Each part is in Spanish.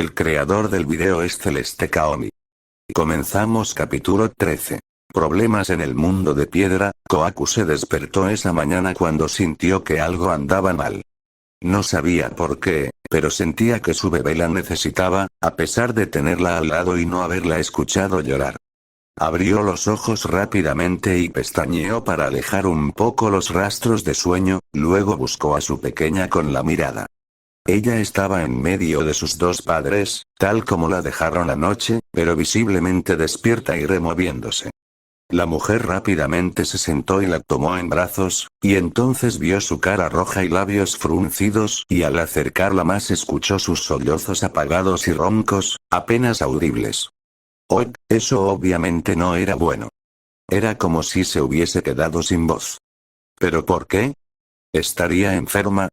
El creador del video es Celeste Kaomi. Comenzamos capítulo 13. Problemas en el mundo de piedra. Kohaku se despertó esa mañana cuando sintió que algo andaba mal. No sabía por qué, pero sentía que su bebé la necesitaba, a pesar de tenerla al lado y no haberla escuchado llorar. Abrió los ojos rápidamente y pestañeó para alejar un poco los rastros de sueño, luego buscó a su pequeña con la mirada. Ella estaba en medio de sus dos padres, tal como la dejaron anoche, pero visiblemente despierta y removiéndose. La mujer rápidamente se sentó y la tomó en brazos, y entonces vio su cara roja y labios fruncidos, y al acercarla más escuchó sus sollozos apagados y roncos, apenas audibles. Oh, eso obviamente no era bueno. Era como si se hubiese quedado sin voz. ¿Pero por qué? ¿Estaría enferma?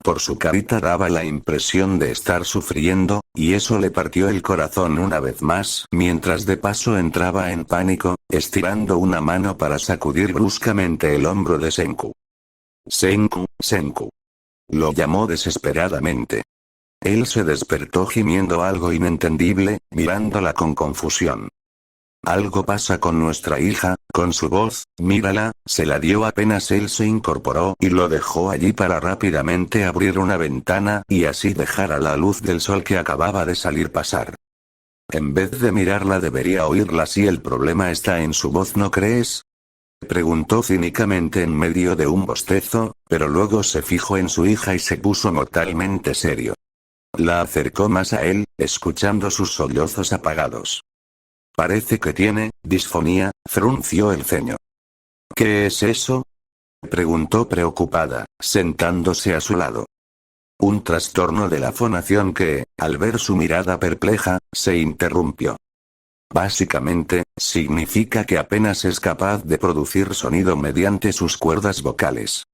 Por su carita daba la impresión de estar sufriendo, y eso le partió el corazón una vez más, mientras de paso entraba en pánico, estirando una mano para sacudir bruscamente el hombro de Senku. Senku, Senku. Lo llamó desesperadamente. Él se despertó gimiendo algo inentendible, mirándola con confusión. Algo pasa con nuestra hija, con su voz, mírala, se la dio apenas él se incorporó y lo dejó allí para rápidamente abrir una ventana y así dejar a la luz del sol que acababa de salir pasar. En vez de mirarla debería oírla si el problema está en su voz, ¿no crees? Preguntó cínicamente en medio de un bostezo, pero luego se fijó en su hija y se puso mortalmente serio. La acercó más a él, escuchando sus sollozos apagados. Parece que tiene disfonía, frunció el ceño. ¿Qué es eso? Preguntó preocupada, sentándose a su lado. Un trastorno de la fonación que, al ver su mirada perpleja, se interrumpió. Básicamente, significa que apenas es capaz de producir sonido mediante sus cuerdas vocales.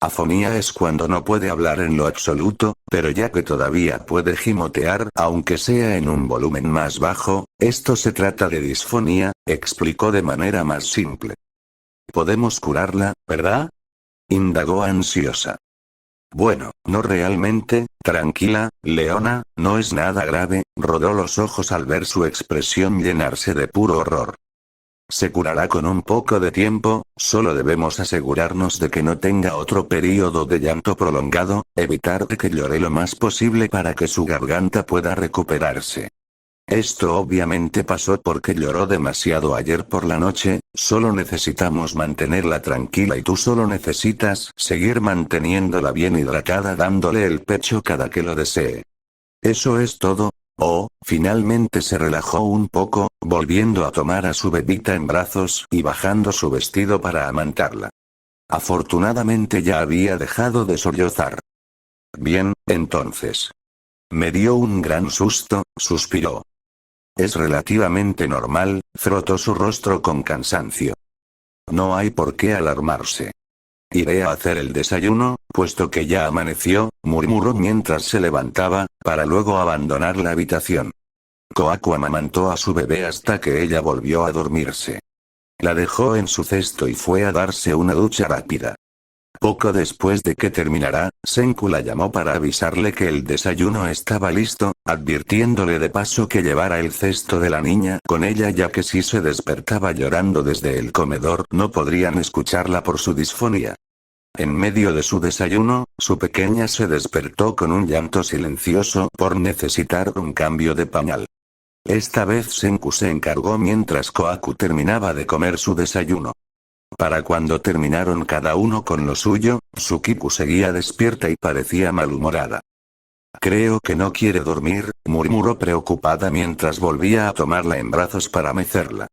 Afonía es cuando no puede hablar en lo absoluto, pero ya que todavía puede gimotear, aunque sea en un volumen más bajo, esto se trata de disfonía, explicó de manera más simple. Podemos curarla, ¿verdad? Indagó ansiosa. Bueno, no realmente, tranquila, Leona, no es nada grave, rodó los ojos al ver su expresión llenarse de puro horror. Se curará con un poco de tiempo, solo debemos asegurarnos de que no tenga otro período de llanto prolongado, evitar que llore lo más posible para que su garganta pueda recuperarse. Esto obviamente pasó porque lloró demasiado ayer por la noche, solo necesitamos mantenerla tranquila y tú solo necesitas seguir manteniéndola bien hidratada dándole el pecho cada que lo desee. Eso es todo. Oh, finalmente se relajó un poco, volviendo a tomar a su bebita en brazos y bajando su vestido para amantarla. Afortunadamente ya había dejado de sollozar. Bien, entonces. Me dio un gran susto, suspiró. Es relativamente normal, frotó su rostro con cansancio. No hay por qué alarmarse. Iré a hacer el desayuno, puesto que ya amaneció, murmuró mientras se levantaba, para luego abandonar la habitación. Kohaku amamantó a su bebé hasta que ella volvió a dormirse. La dejó en su cesto y fue a darse una ducha rápida. Poco después de que terminara, Senku la llamó para avisarle que el desayuno estaba listo, advirtiéndole de paso que llevara el cesto de la niña con ella ya que si se despertaba llorando desde el comedor no podrían escucharla por su disfonía. En medio de su desayuno, su pequeña se despertó con un llanto silencioso por necesitar un cambio de pañal. Esta vez Senku se encargó mientras Kohaku terminaba de comer su desayuno. Para cuando terminaron cada uno con lo suyo, Tsukiku seguía despierta y parecía malhumorada. Creo que no quiere dormir, murmuró preocupada mientras volvía a tomarla en brazos para mecerla.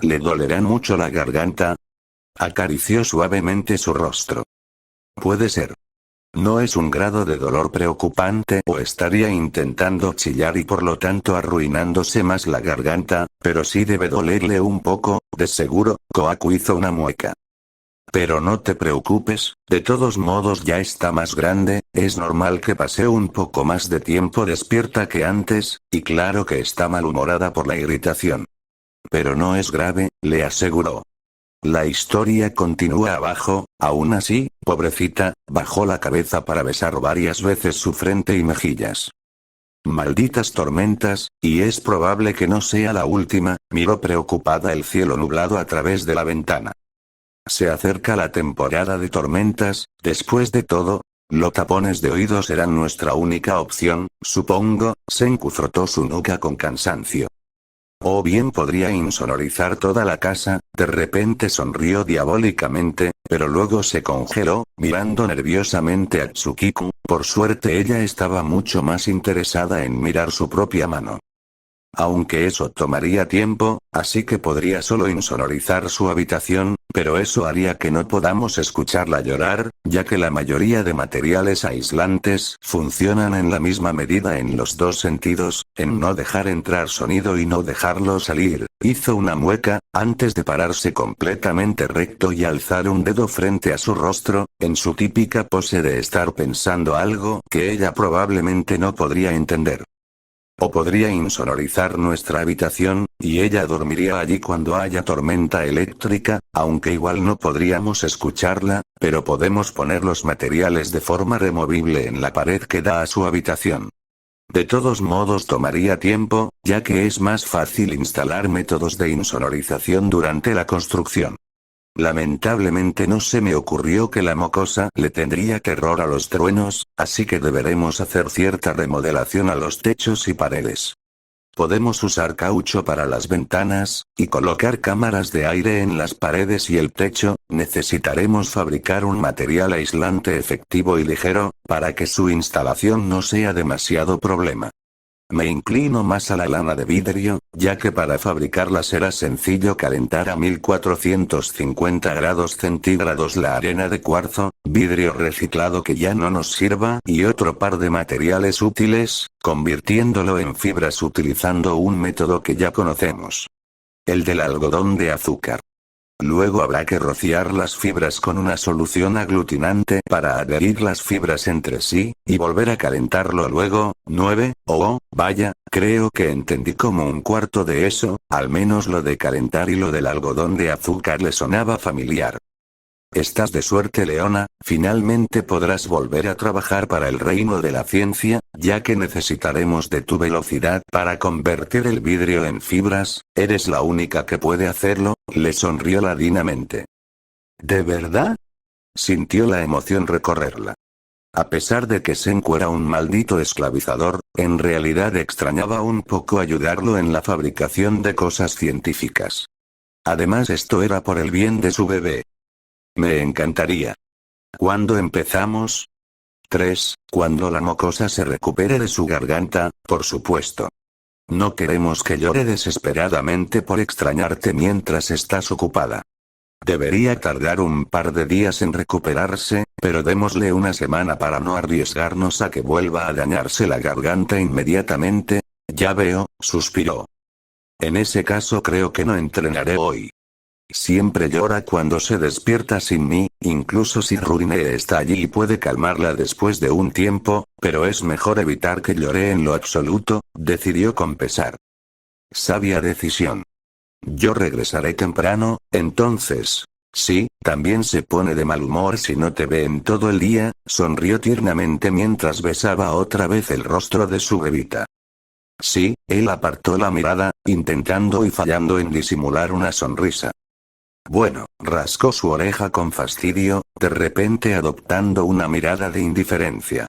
¿Le dolerá mucho la garganta? Acarició suavemente su rostro. Puede ser. No es un grado de dolor preocupante o estaría intentando chillar y por lo tanto arruinándose más la garganta, pero sí debe dolerle un poco, de seguro. Kohaku hizo una mueca. Pero no te preocupes, de todos modos ya está más grande, es normal que pase un poco más de tiempo despierta que antes, y claro que está malhumorada por la irritación. Pero no es grave, le aseguró. La historia continúa abajo, aún así, pobrecita, bajó la cabeza para besar varias veces su frente y mejillas. Malditas tormentas, y es probable que no sea la última, miró preocupada el cielo nublado a través de la ventana. Se acerca la temporada de tormentas, después de todo. Los tapones de oídos serán nuestra única opción, supongo. Senku frotó su nuca con cansancio. O bien podría insonorizar toda la casa. De repente sonrió diabólicamente, pero luego se congeló, mirando nerviosamente a Tsukiko. Por suerte ella estaba mucho más interesada en mirar su propia mano. Aunque eso tomaría tiempo, así que podría solo insonorizar su habitación, pero eso haría que no podamos escucharla llorar, ya que la mayoría de materiales aislantes funcionan en la misma medida en los dos sentidos, en no dejar entrar sonido y no dejarlo salir. Hizo una mueca, antes de pararse completamente recto y alzar un dedo frente a su rostro, en su típica pose de estar pensando algo que ella probablemente no podría entender. O podría insonorizar nuestra habitación, y ella dormiría allí cuando haya tormenta eléctrica, aunque igual no podríamos escucharla, pero podemos poner los materiales de forma removible en la pared que da a su habitación. De todos modos tomaría tiempo, ya que es más fácil instalar métodos de insonorización durante la construcción. Lamentablemente no se me ocurrió que la mocosa le tendría terror a los truenos, así que deberemos hacer cierta remodelación a los techos y paredes. Podemos usar caucho para las ventanas, y colocar cámaras de aire en las paredes y el techo. Necesitaremos fabricar un material aislante efectivo y ligero, para que su instalación no sea demasiado problema. Me inclino más a la lana de vidrio, ya que para fabricarla será sencillo calentar a 1450 grados centígrados la arena de cuarzo, vidrio reciclado que ya no nos sirva y otro par de materiales útiles, convirtiéndolo en fibras utilizando un método que ya conocemos. El del algodón de azúcar. Luego habrá que rociar las fibras con una solución aglutinante para adherir las fibras entre sí, y volver a calentarlo luego. Vaya, creo que entendí como un cuarto de eso, al menos lo de calentar y lo del algodón de azúcar le sonaba familiar. Estás de suerte, Leona, finalmente podrás volver a trabajar para el reino de la ciencia, ya que necesitaremos de tu velocidad para convertir el vidrio en fibras. Eres la única que puede hacerlo, le sonrió ladinamente. ¿De verdad? Sintió la emoción recorrerla. A pesar de que Senku era un maldito esclavizador, en realidad extrañaba un poco ayudarlo en la fabricación de cosas científicas. Además, esto era por el bien de su bebé. Me encantaría. ¿Cuándo empezamos? 3. Cuando la mocosa se recupere de su garganta, por supuesto. No queremos que llore desesperadamente por extrañarte mientras estás ocupada. Debería tardar un par de días en recuperarse, pero démosle una semana para no arriesgarnos a que vuelva a dañarse la garganta inmediatamente. Ya veo, suspiró. En ese caso creo que no entrenaré hoy. Siempre llora cuando se despierta sin mí, incluso si Rurine está allí y puede calmarla después de un tiempo, pero es mejor evitar que llore en lo absoluto, decidió con pesar. Sabia decisión. Yo regresaré temprano, entonces. Sí, también se pone de mal humor si no te ve en todo el día, sonrió tiernamente mientras besaba otra vez el rostro de su bebita. Sí, él apartó la mirada, intentando y fallando en disimular una sonrisa. Bueno, rascó su oreja con fastidio, de repente adoptando una mirada de indiferencia.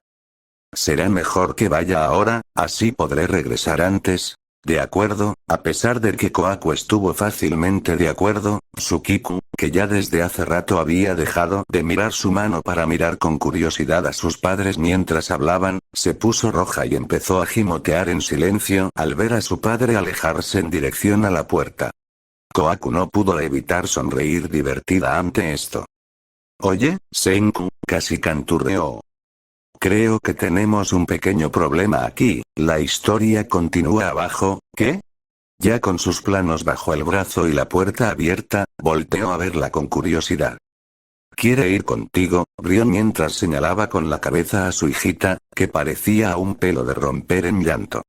Será mejor que vaya ahora, así podré regresar antes. De acuerdo, a pesar de que Kohaku estuvo fácilmente de acuerdo, Tsukiko, que ya desde hace rato había dejado de mirar su mano para mirar con curiosidad a sus padres mientras hablaban, se puso roja y empezó a gimotear en silencio al ver a su padre alejarse en dirección a la puerta. Kohaku no pudo evitar sonreír divertida ante esto. Oye, Senku, casi canturreó. Creo que tenemos un pequeño problema aquí. La historia continúa abajo. ¿Qué? Ya con sus planos bajo el brazo y la puerta abierta, volteó a verla con curiosidad. ¿Quiere ir contigo?, rió mientras señalaba con la cabeza a su hijita, que parecía a un pelo de romper en llanto.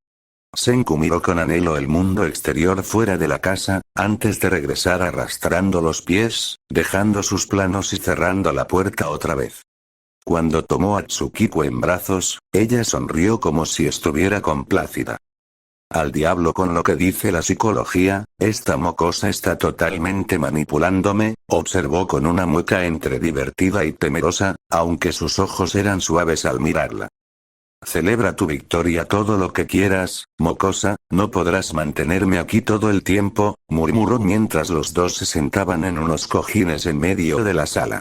Senku miró con anhelo el mundo exterior fuera de la casa, antes de regresar arrastrando los pies, dejando sus planos y cerrando la puerta otra vez. Cuando tomó a Tsukiko en brazos, ella sonrió como si estuviera complácida. Al diablo con lo que dice la psicología, esta mocosa está totalmente manipulándome, observó con una mueca entre divertida y temerosa, aunque sus ojos eran suaves al mirarla. Celebra tu victoria todo lo que quieras, mocosa, no podrás mantenerme aquí todo el tiempo, murmuró mientras los dos se sentaban en unos cojines en medio de la sala.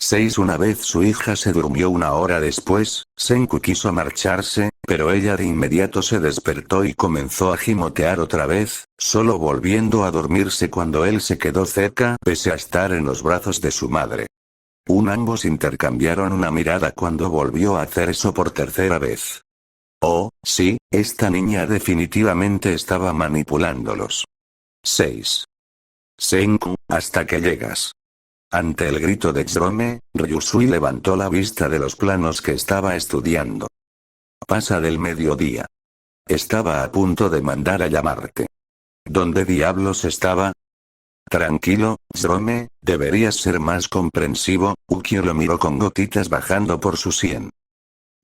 6. Una vez su hija se durmió una hora después, Senku quiso marcharse, pero ella de inmediato se despertó y comenzó a gimotear otra vez, solo volviendo a dormirse cuando él se quedó cerca pese a estar en los brazos de su madre. Ambos intercambiaron una mirada cuando volvió a hacer eso por tercera vez. Oh, sí, esta niña definitivamente estaba manipulándolos. 6. Senku, hasta que llegas. Ante el grito de Jerome, Ryusui levantó la vista de los planos que estaba estudiando. Pasa del mediodía. Estaba a punto de mandar a llamarte. ¿Dónde diablos estaba? Tranquilo, Jerome, deberías ser más comprensivo. Ukio lo miró con gotitas bajando por su sien.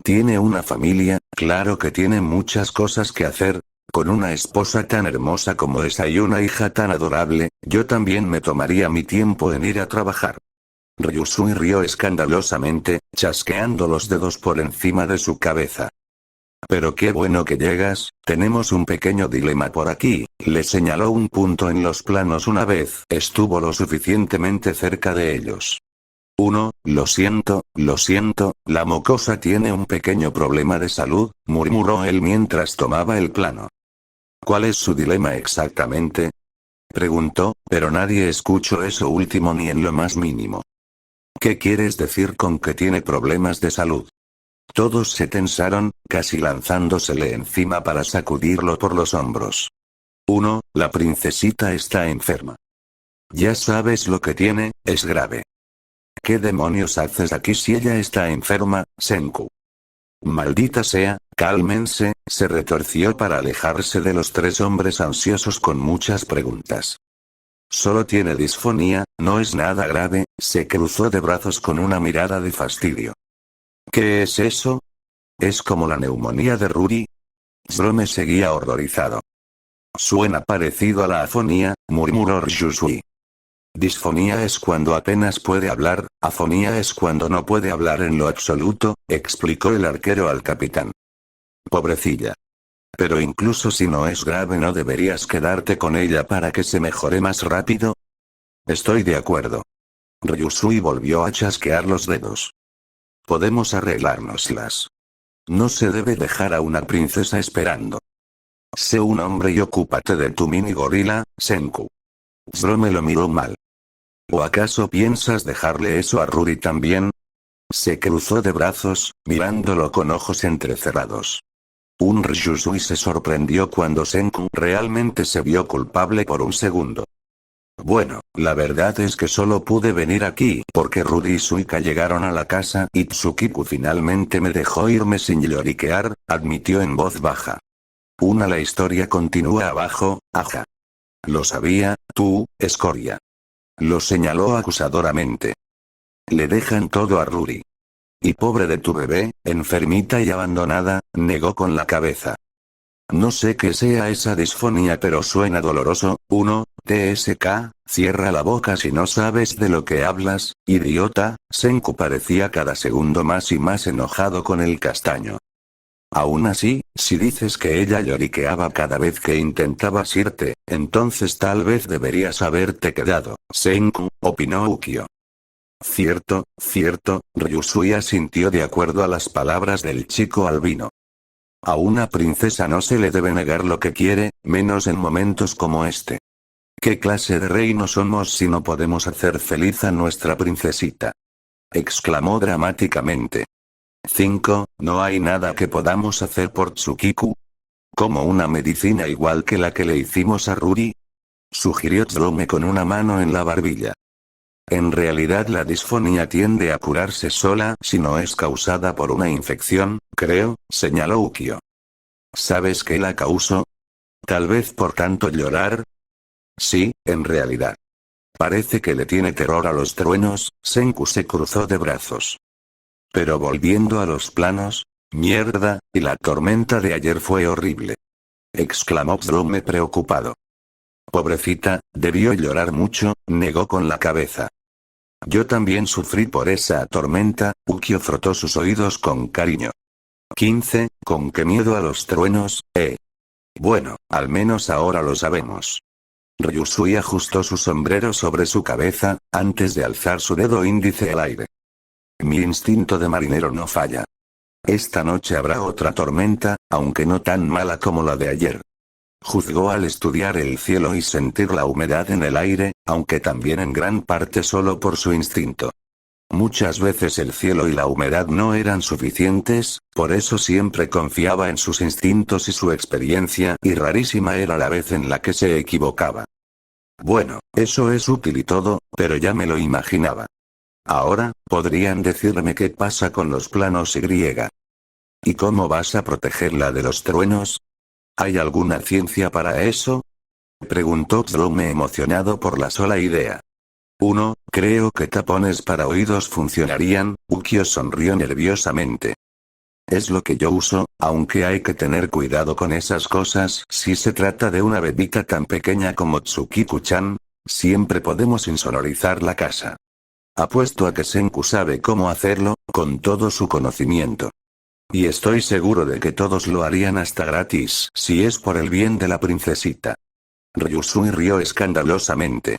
Tiene una familia, claro que tiene muchas cosas que hacer. Con una esposa tan hermosa como esa y una hija tan adorable, yo también me tomaría mi tiempo en ir a trabajar. Ryusui rió escandalosamente, chasqueando los dedos por encima de su cabeza. Pero qué bueno que llegas, tenemos un pequeño dilema por aquí, le señaló un punto en los planos una vez estuvo lo suficientemente cerca de ellos. Lo siento, la mocosa tiene un pequeño problema de salud, murmuró él mientras tomaba el plano. ¿Cuál es su dilema exactamente? Preguntó, pero nadie escuchó eso último ni en lo más mínimo. ¿Qué quieres decir con que tiene problemas de salud? Todos se tensaron, casi lanzándosele encima para sacudirlo por los hombros. La princesita está enferma. Ya sabes lo que tiene, es grave. ¿Qué demonios haces aquí si ella está enferma, Senku? Maldita sea, cálmense, se retorció para alejarse de los tres hombres ansiosos con muchas preguntas. Solo tiene disfonía, no es nada grave, se cruzó de brazos con una mirada de fastidio. ¿Qué es eso? ¿Es como la neumonía de Ruri? Jerome seguía horrorizado. Suena parecido a la afonía, murmuró Ryusui. Disfonía es cuando apenas puede hablar, afonía es cuando no puede hablar en lo absoluto, explicó el arquero al capitán. Pobrecilla. Pero incluso si no es grave, ¿no deberías quedarte con ella para que se mejore más rápido? Estoy de acuerdo. Ryusui volvió a chasquear los dedos. Podemos arreglárnoslas. No se debe dejar a una princesa esperando. Sé un hombre y ocúpate de tu mini gorila, Senku. Jerome lo miró mal. ¿O acaso piensas dejarle eso a Ruri también? Se cruzó de brazos, mirándolo con ojos entrecerrados. Ryusui se sorprendió cuando Senku realmente se vio culpable por un segundo. Bueno, la verdad es que solo pude venir aquí porque Ruri y Suika llegaron a la casa y Tsukiku finalmente me dejó irme sin lloriquear, admitió en voz baja. La historia continúa abajo, aja. Lo sabía, tú, escoria. Lo señaló acusadoramente. Le dejan todo a Ruri. Y pobre de tu bebé, enfermita y abandonada, negó con la cabeza. No sé qué sea esa disfonía, pero suena doloroso. TSK, cierra la boca si no sabes de lo que hablas, idiota. Senku parecía cada segundo más y más enojado con el castaño. Aún así, si dices que ella lloriqueaba cada vez que intentabas irte, entonces tal vez deberías haberte quedado, Senku, opinó Ukio. Cierto, Ryusui asintió de acuerdo a las palabras del chico albino. A una princesa no se le debe negar lo que quiere, menos en momentos como este. ¿Qué clase de reino somos si no podemos hacer feliz a nuestra princesita? Exclamó dramáticamente. 5. ¿No hay nada que podamos hacer por Tsukiku? ¿Como una medicina igual que la que le hicimos a Ruri? Sugirió Jerome con una mano en la barbilla. En realidad la disfonía tiende a curarse sola si no es causada por una infección, creo, señaló Ukio. ¿Sabes qué la causó? Tal vez por tanto llorar. Sí, en realidad. Parece que le tiene terror a los truenos. Senku se cruzó de brazos. Pero volviendo a los planos, mierda, y la tormenta de ayer fue horrible. Exclamó Jerome preocupado. Pobrecita, debió llorar mucho, negó con la cabeza. Yo también sufrí por esa tormenta, Ukyo frotó sus oídos con cariño. 15, con qué miedo a los truenos, Bueno, al menos ahora lo sabemos. Ryusui ajustó su sombrero sobre su cabeza, antes de alzar su dedo índice al aire. Mi instinto de marinero no falla. Esta noche habrá otra tormenta, aunque no tan mala como la de ayer. Juzgó al estudiar el cielo y sentir la humedad en el aire, aunque también en gran parte solo por su instinto. Muchas veces el cielo y la humedad no eran suficientes, por eso siempre confiaba en sus instintos y su experiencia, y rarísima era la vez en la que se equivocaba. Bueno, eso es útil y todo, pero ya me lo imaginaba. Ahora, ¿podrían decirme qué pasa con los planos Y? ¿Y cómo vas a protegerla de los truenos? ¿Hay alguna ciencia para eso? Preguntó Jerome emocionado por la sola idea. Creo que tapones para oídos funcionarían, Ukyo sonrió nerviosamente. Es lo que yo uso, aunque hay que tener cuidado con esas cosas si se trata de una bebita tan pequeña como Tsukiku-chan, siempre podemos insonorizar la casa. Apuesto a que Senku sabe cómo hacerlo, con todo su conocimiento. Y estoy seguro de que todos lo harían hasta gratis si es por el bien de la princesita. Ryusui rió escandalosamente.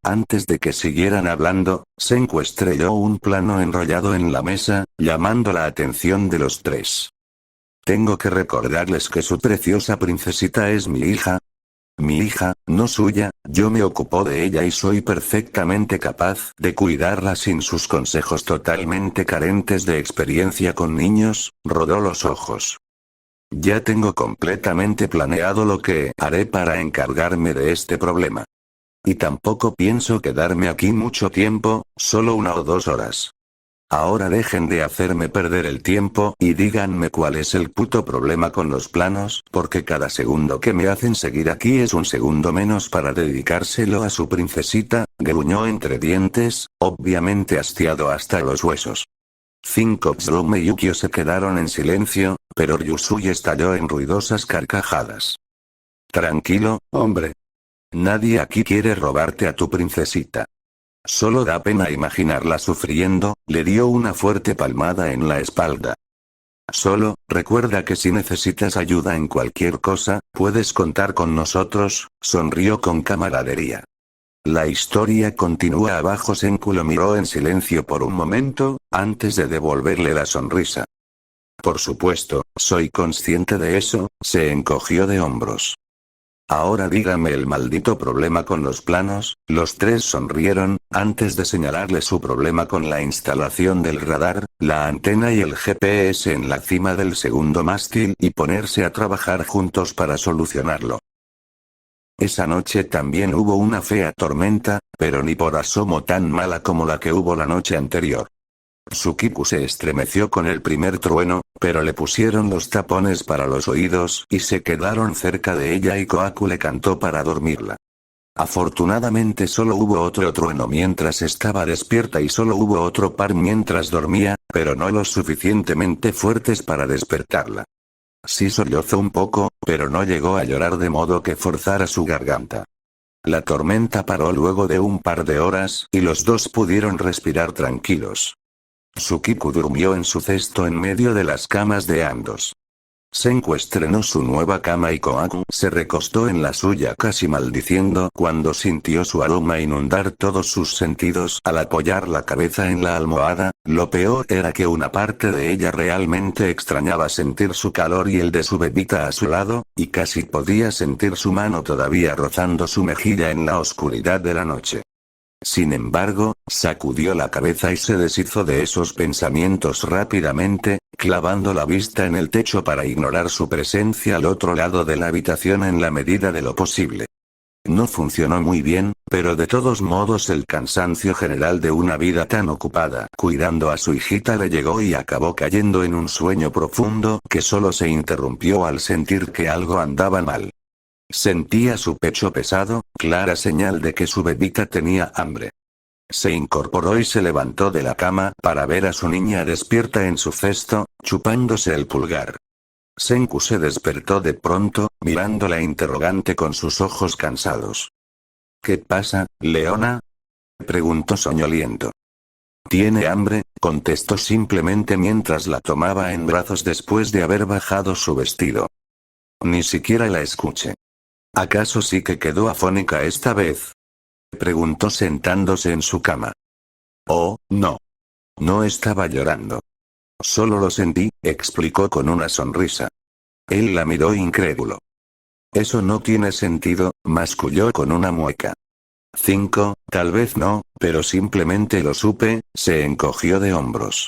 Antes de que siguieran hablando, Senku estrelló un plano enrollado en la mesa, llamando la atención de los tres. Tengo que recordarles que su preciosa princesita es mi hija. Mi hija, no suya, yo me ocupo de ella y soy perfectamente capaz de cuidarla sin sus consejos totalmente carentes de experiencia con niños, rodó los ojos. Ya tengo completamente planeado lo que haré para encargarme de este problema. Y tampoco pienso quedarme aquí mucho tiempo, solo 1 o 2 horas. Ahora dejen de hacerme perder el tiempo y díganme cuál es el puto problema con los planos, porque cada segundo que me hacen seguir aquí es un segundo menos para dedicárselo a su princesita, gruñó entre dientes, obviamente hastiado hasta los huesos. 5 Jerome y Ukyo se quedaron en silencio, pero Ryusui estalló en ruidosas carcajadas. Tranquilo, hombre. Nadie aquí quiere robarte a tu princesita. Solo da pena imaginarla sufriendo, le dio una fuerte palmada en la espalda. Solo, recuerda que si necesitas ayuda en cualquier cosa, puedes contar con nosotros, sonrió con camaradería. La historia continúa abajo. Senku lo miró en silencio por un momento, antes de devolverle la sonrisa. Por supuesto, soy consciente de eso, se encogió de hombros. Ahora dígame el maldito problema con los planos. Los tres sonrieron, antes de señalarle su problema con la instalación del radar, la antena y el GPS en la cima del segundo mástil y ponerse a trabajar juntos para solucionarlo. Esa noche también hubo una fea tormenta, pero ni por asomo tan mala como la que hubo la noche anterior. Tsukiku se estremeció con el primer trueno, pero le pusieron los tapones para los oídos y se quedaron cerca de ella y Kohaku le cantó para dormirla. Afortunadamente solo hubo otro trueno mientras estaba despierta y solo hubo otro par mientras dormía, pero no los suficientemente fuertes para despertarla. Sí sollozó un poco, pero no llegó a llorar de modo que forzara su garganta. La tormenta paró luego de un par de horas y los dos pudieron respirar tranquilos. Tsukiku durmió en su cesto en medio de las camas de ambos. Senku estrenó su nueva cama y Kohaku se recostó en la suya casi maldiciendo cuando sintió su aroma inundar todos sus sentidos al apoyar la cabeza en la almohada. Lo peor era que una parte de ella realmente extrañaba sentir su calor y el de su bebita a su lado, y casi podía sentir su mano todavía rozando su mejilla en la oscuridad de la noche. Sin embargo, sacudió la cabeza y se deshizo de esos pensamientos rápidamente, clavando la vista en el techo para ignorar su presencia al otro lado de la habitación en la medida de lo posible. No funcionó muy bien, pero de todos modos el cansancio general de una vida tan ocupada cuidando a su hijita le llegó y acabó cayendo en un sueño profundo que solo se interrumpió al sentir que algo andaba mal. Sentía su pecho pesado, clara señal de que su bebita tenía hambre. Se incorporó y se levantó de la cama para ver a su niña despierta en su cesto, chupándose el pulgar. Senku se despertó de pronto, mirándola interrogante con sus ojos cansados. ¿Qué pasa, Leona? Preguntó soñoliento. ¿Tiene hambre?, contestó simplemente mientras la tomaba en brazos después de haber bajado su vestido. Ni siquiera la escuché. ¿Acaso sí que quedó afónica esta vez? Preguntó sentándose en su cama. Oh, no. No estaba llorando. Solo lo sentí, explicó con una sonrisa. Él la miró incrédulo. Eso no tiene sentido, masculló con una mueca. 5, tal vez no, pero simplemente lo supe, se encogió de hombros.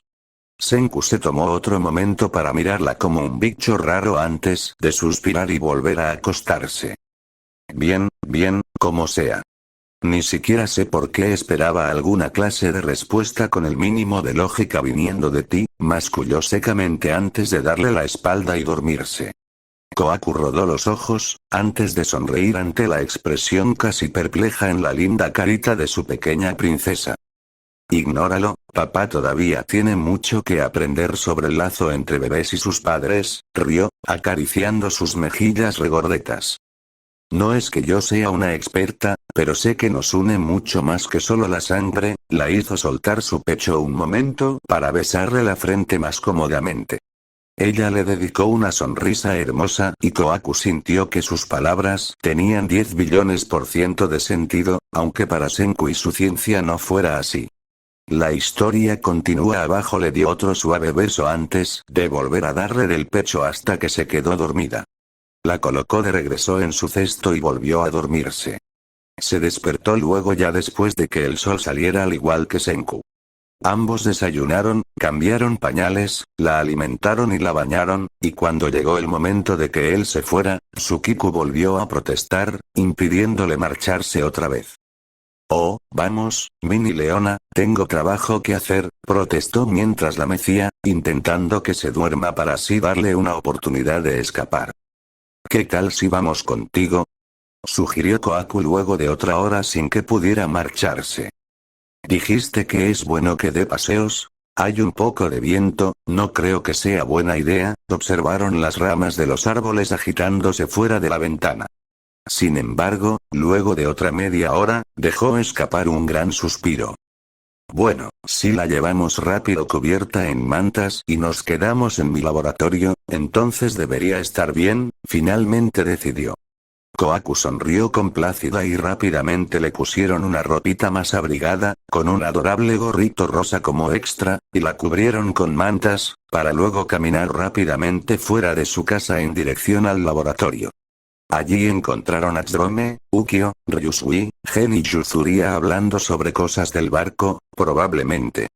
Senku se tomó otro momento para mirarla como un bicho raro antes de suspirar y volver a acostarse. Bien, como sea. Ni siquiera sé por qué esperaba alguna clase de respuesta con el mínimo de lógica viniendo de ti, masculló secamente antes de darle la espalda y dormirse. Kohaku rodó los ojos, antes de sonreír ante la expresión casi perpleja en la linda carita de su pequeña princesa. Ignóralo, papá todavía tiene mucho que aprender sobre el lazo entre bebés y sus padres, rió, acariciando sus mejillas regordetas. No es que yo sea una experta, pero sé que nos une mucho más que solo la sangre, la hizo soltar su pecho un momento para besarle la frente más cómodamente. Ella le dedicó una sonrisa hermosa y Kohaku sintió que sus palabras tenían 10 billones% de sentido, aunque para Senku y su ciencia no fuera así. La historia continúa abajo. Le dio otro suave beso antes de volver a darle del pecho hasta que se quedó dormida. La colocó de regreso en su cesto y volvió a dormirse. Se despertó luego ya después de que el sol saliera al igual que Senku. Ambos desayunaron, cambiaron pañales, la alimentaron y la bañaron, y cuando llegó el momento de que él se fuera, Tsukiku volvió a protestar, impidiéndole marcharse otra vez. Oh, vamos, Mini Leona, tengo trabajo que hacer, protestó mientras la mecía, intentando que se duerma para así darle una oportunidad de escapar. ¿Qué tal si vamos contigo?, sugirió Kohaku luego de otra hora sin que pudiera marcharse. ¿Dijiste que es bueno que dé paseos? Hay un poco de viento, no creo que sea buena idea, observaron las ramas de los árboles agitándose fuera de la ventana. Sin embargo, luego de otra media hora, dejó escapar un gran suspiro. Bueno, si la llevamos rápido cubierta en mantas y nos quedamos en mi laboratorio, entonces debería estar bien, finalmente decidió. Kohaku sonrió complácida y rápidamente le pusieron una ropita más abrigada, con un adorable gorrito rosa como extra, y la cubrieron con mantas, para luego caminar rápidamente fuera de su casa en dirección al laboratorio. Allí encontraron a Tsurume, Ukyo, Ryusui, Gen y Yuzuria hablando sobre cosas del barco, probablemente.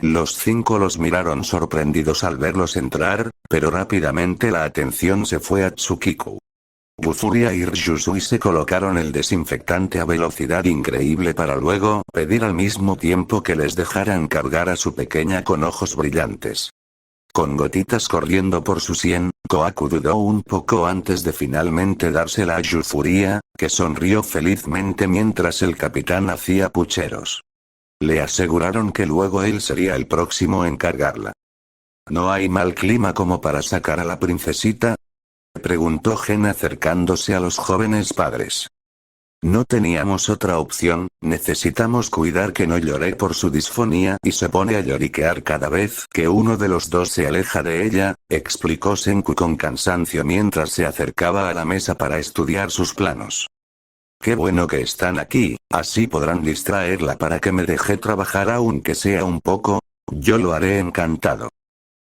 Los 5 los miraron sorprendidos al verlos entrar, pero rápidamente la atención se fue a Tsukiku. Yuzuria y Ryusui se colocaron el desinfectante a velocidad increíble para luego pedir al mismo tiempo que les dejaran cargar a su pequeña con ojos brillantes. Con gotitas corriendo por su sien, Kohaku dudó un poco antes de finalmente dársela a Yuzuria, que sonrió felizmente mientras el capitán hacía pucheros. Le aseguraron que luego él sería el próximo en cargarla. ¿No hay mal clima como para sacar a la princesita?, preguntó Gen acercándose a los jóvenes padres. No teníamos otra opción, necesitamos cuidar que no llore por su disfonía y se pone a lloriquear cada vez que uno de los dos se aleja de ella, explicó Senku con cansancio mientras se acercaba a la mesa para estudiar sus planos. Qué bueno que están aquí, así podrán distraerla para que me deje trabajar aunque sea un poco. Yo lo haré encantado.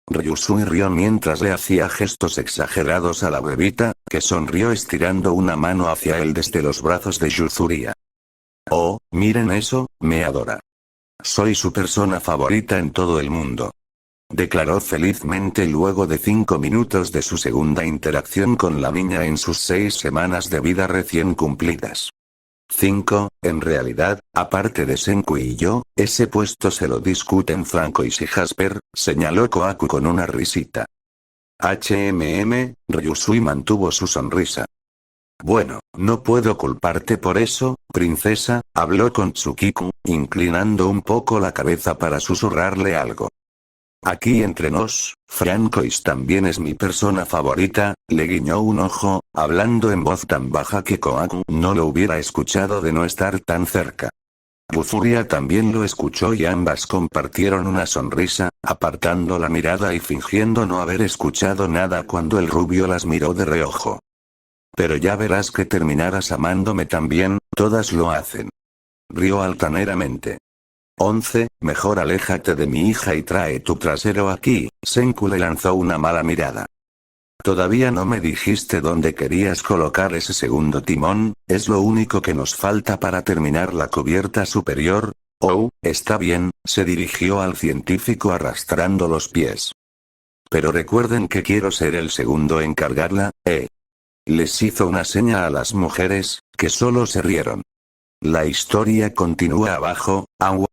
Ryusui rió mientras le hacía gestos exagerados a la bebita, que sonrió estirando una mano hacia él desde los brazos de Yuzuria. Oh, miren eso, me adora. Soy su persona favorita en todo el mundo. Declaró felizmente luego de 5 minutos de su segunda interacción con la niña en sus 6 semanas de vida recién cumplidas. 5, en realidad, aparte de Senku y yo, ese puesto se lo discuten Franco y si Jasper, señaló Kohaku con una risita. Ryusui mantuvo su sonrisa. Bueno, no puedo culparte por eso, princesa, habló con Tsukiku, inclinando un poco la cabeza para susurrarle algo. Aquí entre nos, Francois también es mi persona favorita, le guiñó un ojo, hablando en voz tan baja que Kohaku no lo hubiera escuchado de no estar tan cerca. Bufuria también lo escuchó y ambas compartieron una sonrisa, apartando la mirada y fingiendo no haber escuchado nada cuando el rubio las miró de reojo. Pero ya verás que terminarás amándome también, todas lo hacen. Rió altaneramente. 11. Mejor aléjate de mi hija y trae tu trasero aquí, Senku le lanzó una mala mirada. Todavía no me dijiste dónde querías colocar ese segundo timón, es lo único que nos falta para terminar la cubierta superior. Oh, está bien, se dirigió al científico arrastrando los pies. Pero recuerden que quiero ser el segundo en cargarla, Les hizo una seña a las mujeres, que solo se rieron. La historia continúa abajo.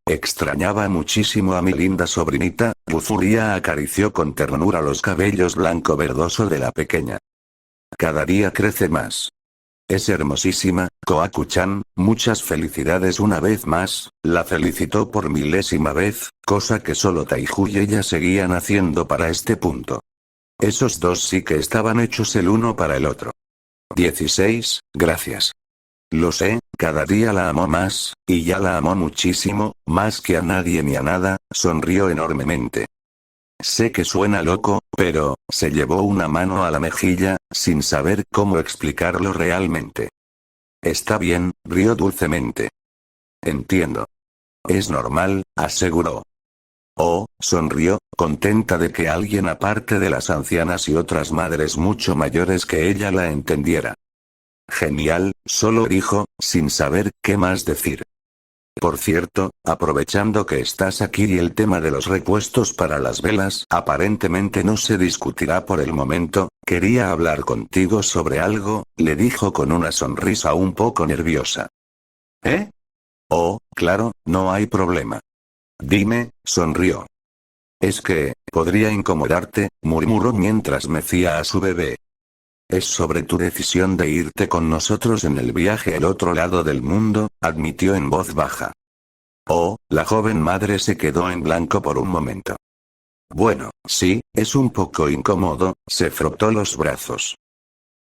Extrañaba muchísimo a mi linda sobrinita, Bufuria acarició con ternura los cabellos blanco verdoso de la pequeña. Cada día crece más. Es hermosísima, Kohaku-chan, muchas felicidades una vez más, la felicitó por milésima vez, cosa que solo Taiju y ella seguían haciendo para este punto. Esos dos sí que estaban hechos el uno para el otro. 16, gracias. Lo sé, cada día la amó más, y ya la amó muchísimo, más que a nadie ni a nada, sonrió enormemente. Sé que suena loco, pero, se llevó una mano a la mejilla, sin saber cómo explicarlo realmente. Está bien, rió dulcemente. Entiendo. Es normal, aseguró. Oh, sonrió, contenta de que alguien aparte de las ancianas y otras madres mucho mayores que ella la entendiera. Genial, solo dijo, sin saber qué más decir. Por cierto, aprovechando que estás aquí y el tema de los repuestos para las velas aparentemente no se discutirá por el momento, quería hablar contigo sobre algo, le dijo con una sonrisa un poco nerviosa. ¿Eh? Oh, claro, no hay problema. Dime, sonrió. Es que, podría incomodarte, murmuró mientras mecía a su bebé. Es sobre tu decisión de irte con nosotros en el viaje al otro lado del mundo, admitió en voz baja. Oh, la joven madre se quedó en blanco por un momento. Bueno, sí, es un poco incómodo, se frotó los brazos.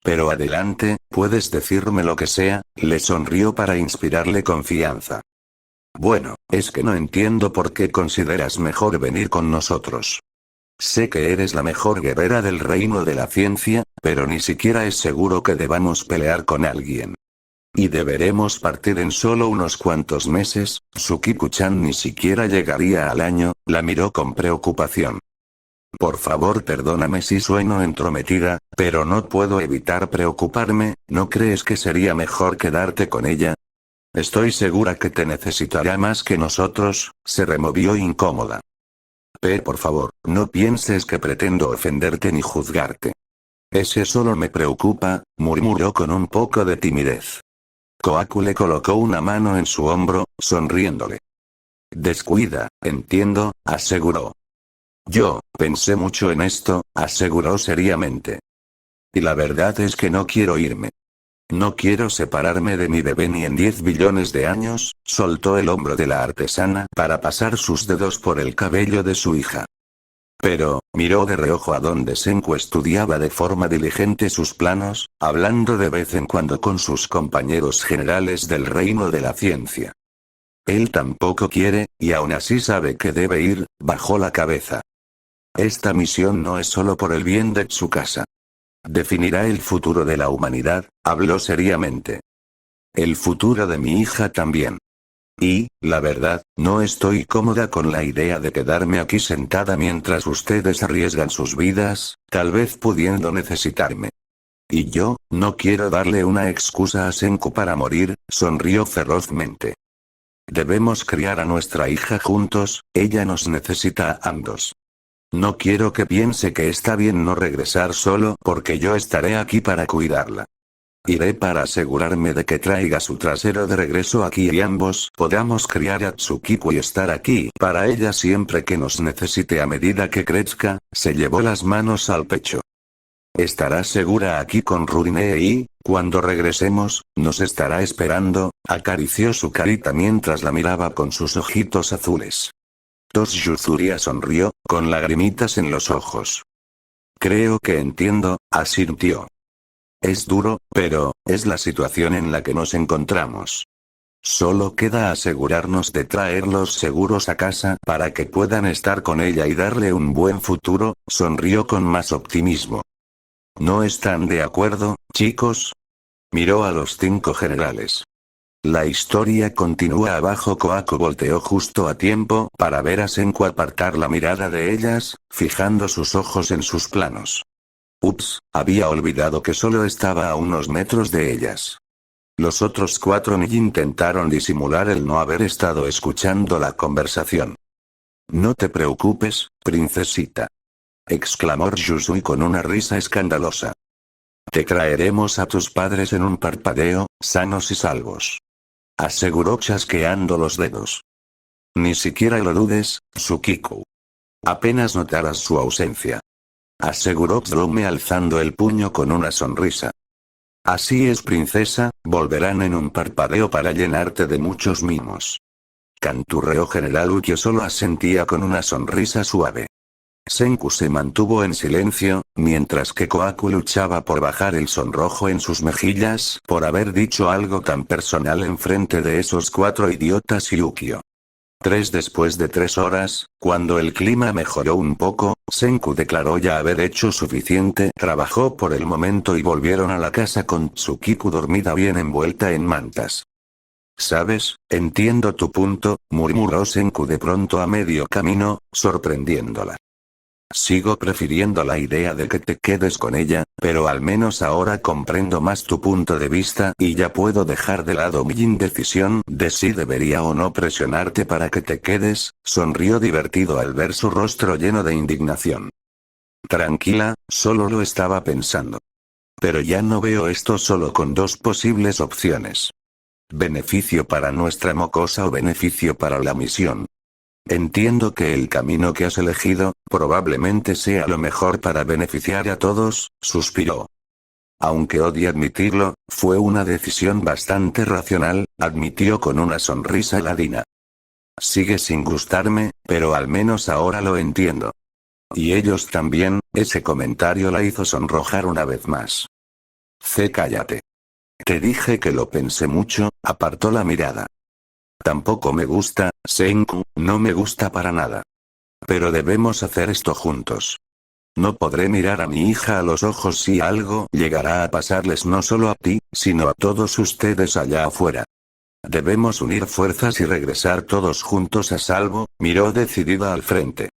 Pero adelante, puedes decirme lo que sea, le sonrió para inspirarle confianza. Bueno, es que no entiendo por qué consideras mejor venir con nosotros. Sé que eres la mejor guerrera del reino de la ciencia, pero ni siquiera es seguro que debamos pelear con alguien. Y deberemos partir en solo unos cuantos meses, Tsukiku-chan ni siquiera llegaría al año, la miró con preocupación. Por favor, perdóname si sueno entrometida, pero no puedo evitar preocuparme, ¿no crees que sería mejor quedarte con ella? Estoy segura que te necesitará más que nosotros, se removió incómoda. Por favor, no pienses que pretendo ofenderte ni juzgarte. Ese solo me preocupa, murmuró con un poco de timidez. Kohaku le colocó una mano en su hombro, sonriéndole. Descuida, entiendo, aseguró. Yo, pensé mucho en esto, aseguró seriamente. Y la verdad es que no quiero irme. No quiero separarme de mi bebé ni en 10 billones de años, soltó el hombro de la artesana para pasar sus dedos por el cabello de su hija. Pero, miró de reojo a donde Senku estudiaba de forma diligente sus planos, hablando de vez en cuando con sus compañeros generales del reino de la ciencia. Él tampoco quiere, y aún así sabe que debe ir, bajó la cabeza. Esta misión no es solo por el bien de Tsukasa. Definirá el futuro de la humanidad, habló seriamente. El futuro de mi hija también. Y, la verdad, no estoy cómoda con la idea de quedarme aquí sentada mientras ustedes arriesgan sus vidas, tal vez pudiendo necesitarme. Y yo, no quiero darle una excusa a Senku para morir, sonrió ferozmente. Debemos criar a nuestra hija juntos, ella nos necesita a ambos. No quiero que piense que está bien no regresar solo porque yo estaré aquí para cuidarla. Iré para asegurarme de que traiga su trasero de regreso aquí y ambos podamos criar a Tsukiku y estar aquí para ella siempre que nos necesite a medida que crezca, se llevó las manos al pecho. Estará segura aquí con Rurinee y, cuando regresemos, nos estará esperando. Acarició su carita mientras la miraba con sus ojitos azules. Yutsuria sonrió, con lagrimitas en los ojos. Creo que entiendo, asintió. Es duro, pero, es la situación en la que nos encontramos. Solo queda asegurarnos de traerlos seguros a casa para que puedan estar con ella y darle un buen futuro, sonrió con más optimismo. ¿No están de acuerdo, chicos? Miró a los 5 generales. La historia continúa abajo. Kohaku volteó justo a tiempo para ver a Senku apartar la mirada de ellas, fijando sus ojos en sus planos. Ups, había olvidado que solo estaba a unos metros de ellas. Los otros 4 ni intentaron disimular el no haber estado escuchando la conversación. No te preocupes, princesita, exclamó Ryusui con una risa escandalosa. Te traeremos a tus padres en un parpadeo, sanos y salvos, aseguró chasqueando los dedos. Ni siquiera lo dudes, Tsukiku. Apenas notarás su ausencia, aseguró Tsurume alzando el puño con una sonrisa. Así es, princesa, volverán en un parpadeo para llenarte de muchos mimos. Canturreó General Ukyo solo asentía con una sonrisa suave. Senku se mantuvo en silencio, mientras que Kohaku luchaba por bajar el sonrojo en sus mejillas por haber dicho algo tan personal en frente de esos 4 idiotas y Ukyo. Después de 3 horas, cuando el clima mejoró un poco, Senku declaró ya haber hecho suficiente trabajo por el momento y volvieron a la casa con Tsukiku dormida bien envuelta en mantas. ¿Sabes? Entiendo tu punto, murmuró Senku de pronto a medio camino, sorprendiéndola. Sigo prefiriendo la idea de que te quedes con ella, pero al menos ahora comprendo más tu punto de vista y ya puedo dejar de lado mi indecisión de si debería o no presionarte para que te quedes, sonrió divertido al ver su rostro lleno de indignación. Tranquila, solo lo estaba pensando. Pero ya no veo esto solo con 2 posibles opciones. Beneficio para nuestra mocosa o beneficio para la misión. Entiendo que el camino que has elegido, probablemente sea lo mejor para beneficiar a todos, suspiró. Aunque odie admitirlo, fue una decisión bastante racional, admitió con una sonrisa ladina. Sigue sin gustarme, pero al menos ahora lo entiendo. Y ellos también, ese comentario la hizo sonrojar una vez más. Cállate. Te dije que lo pensé mucho, apartó la mirada. Tampoco me gusta, Senku, no me gusta para nada. Pero debemos hacer esto juntos. No podré mirar a mi hija a los ojos si algo llegará a pasarles no solo a ti, sino a todos ustedes allá afuera. Debemos unir fuerzas y regresar todos juntos a salvo, miró decidida al frente.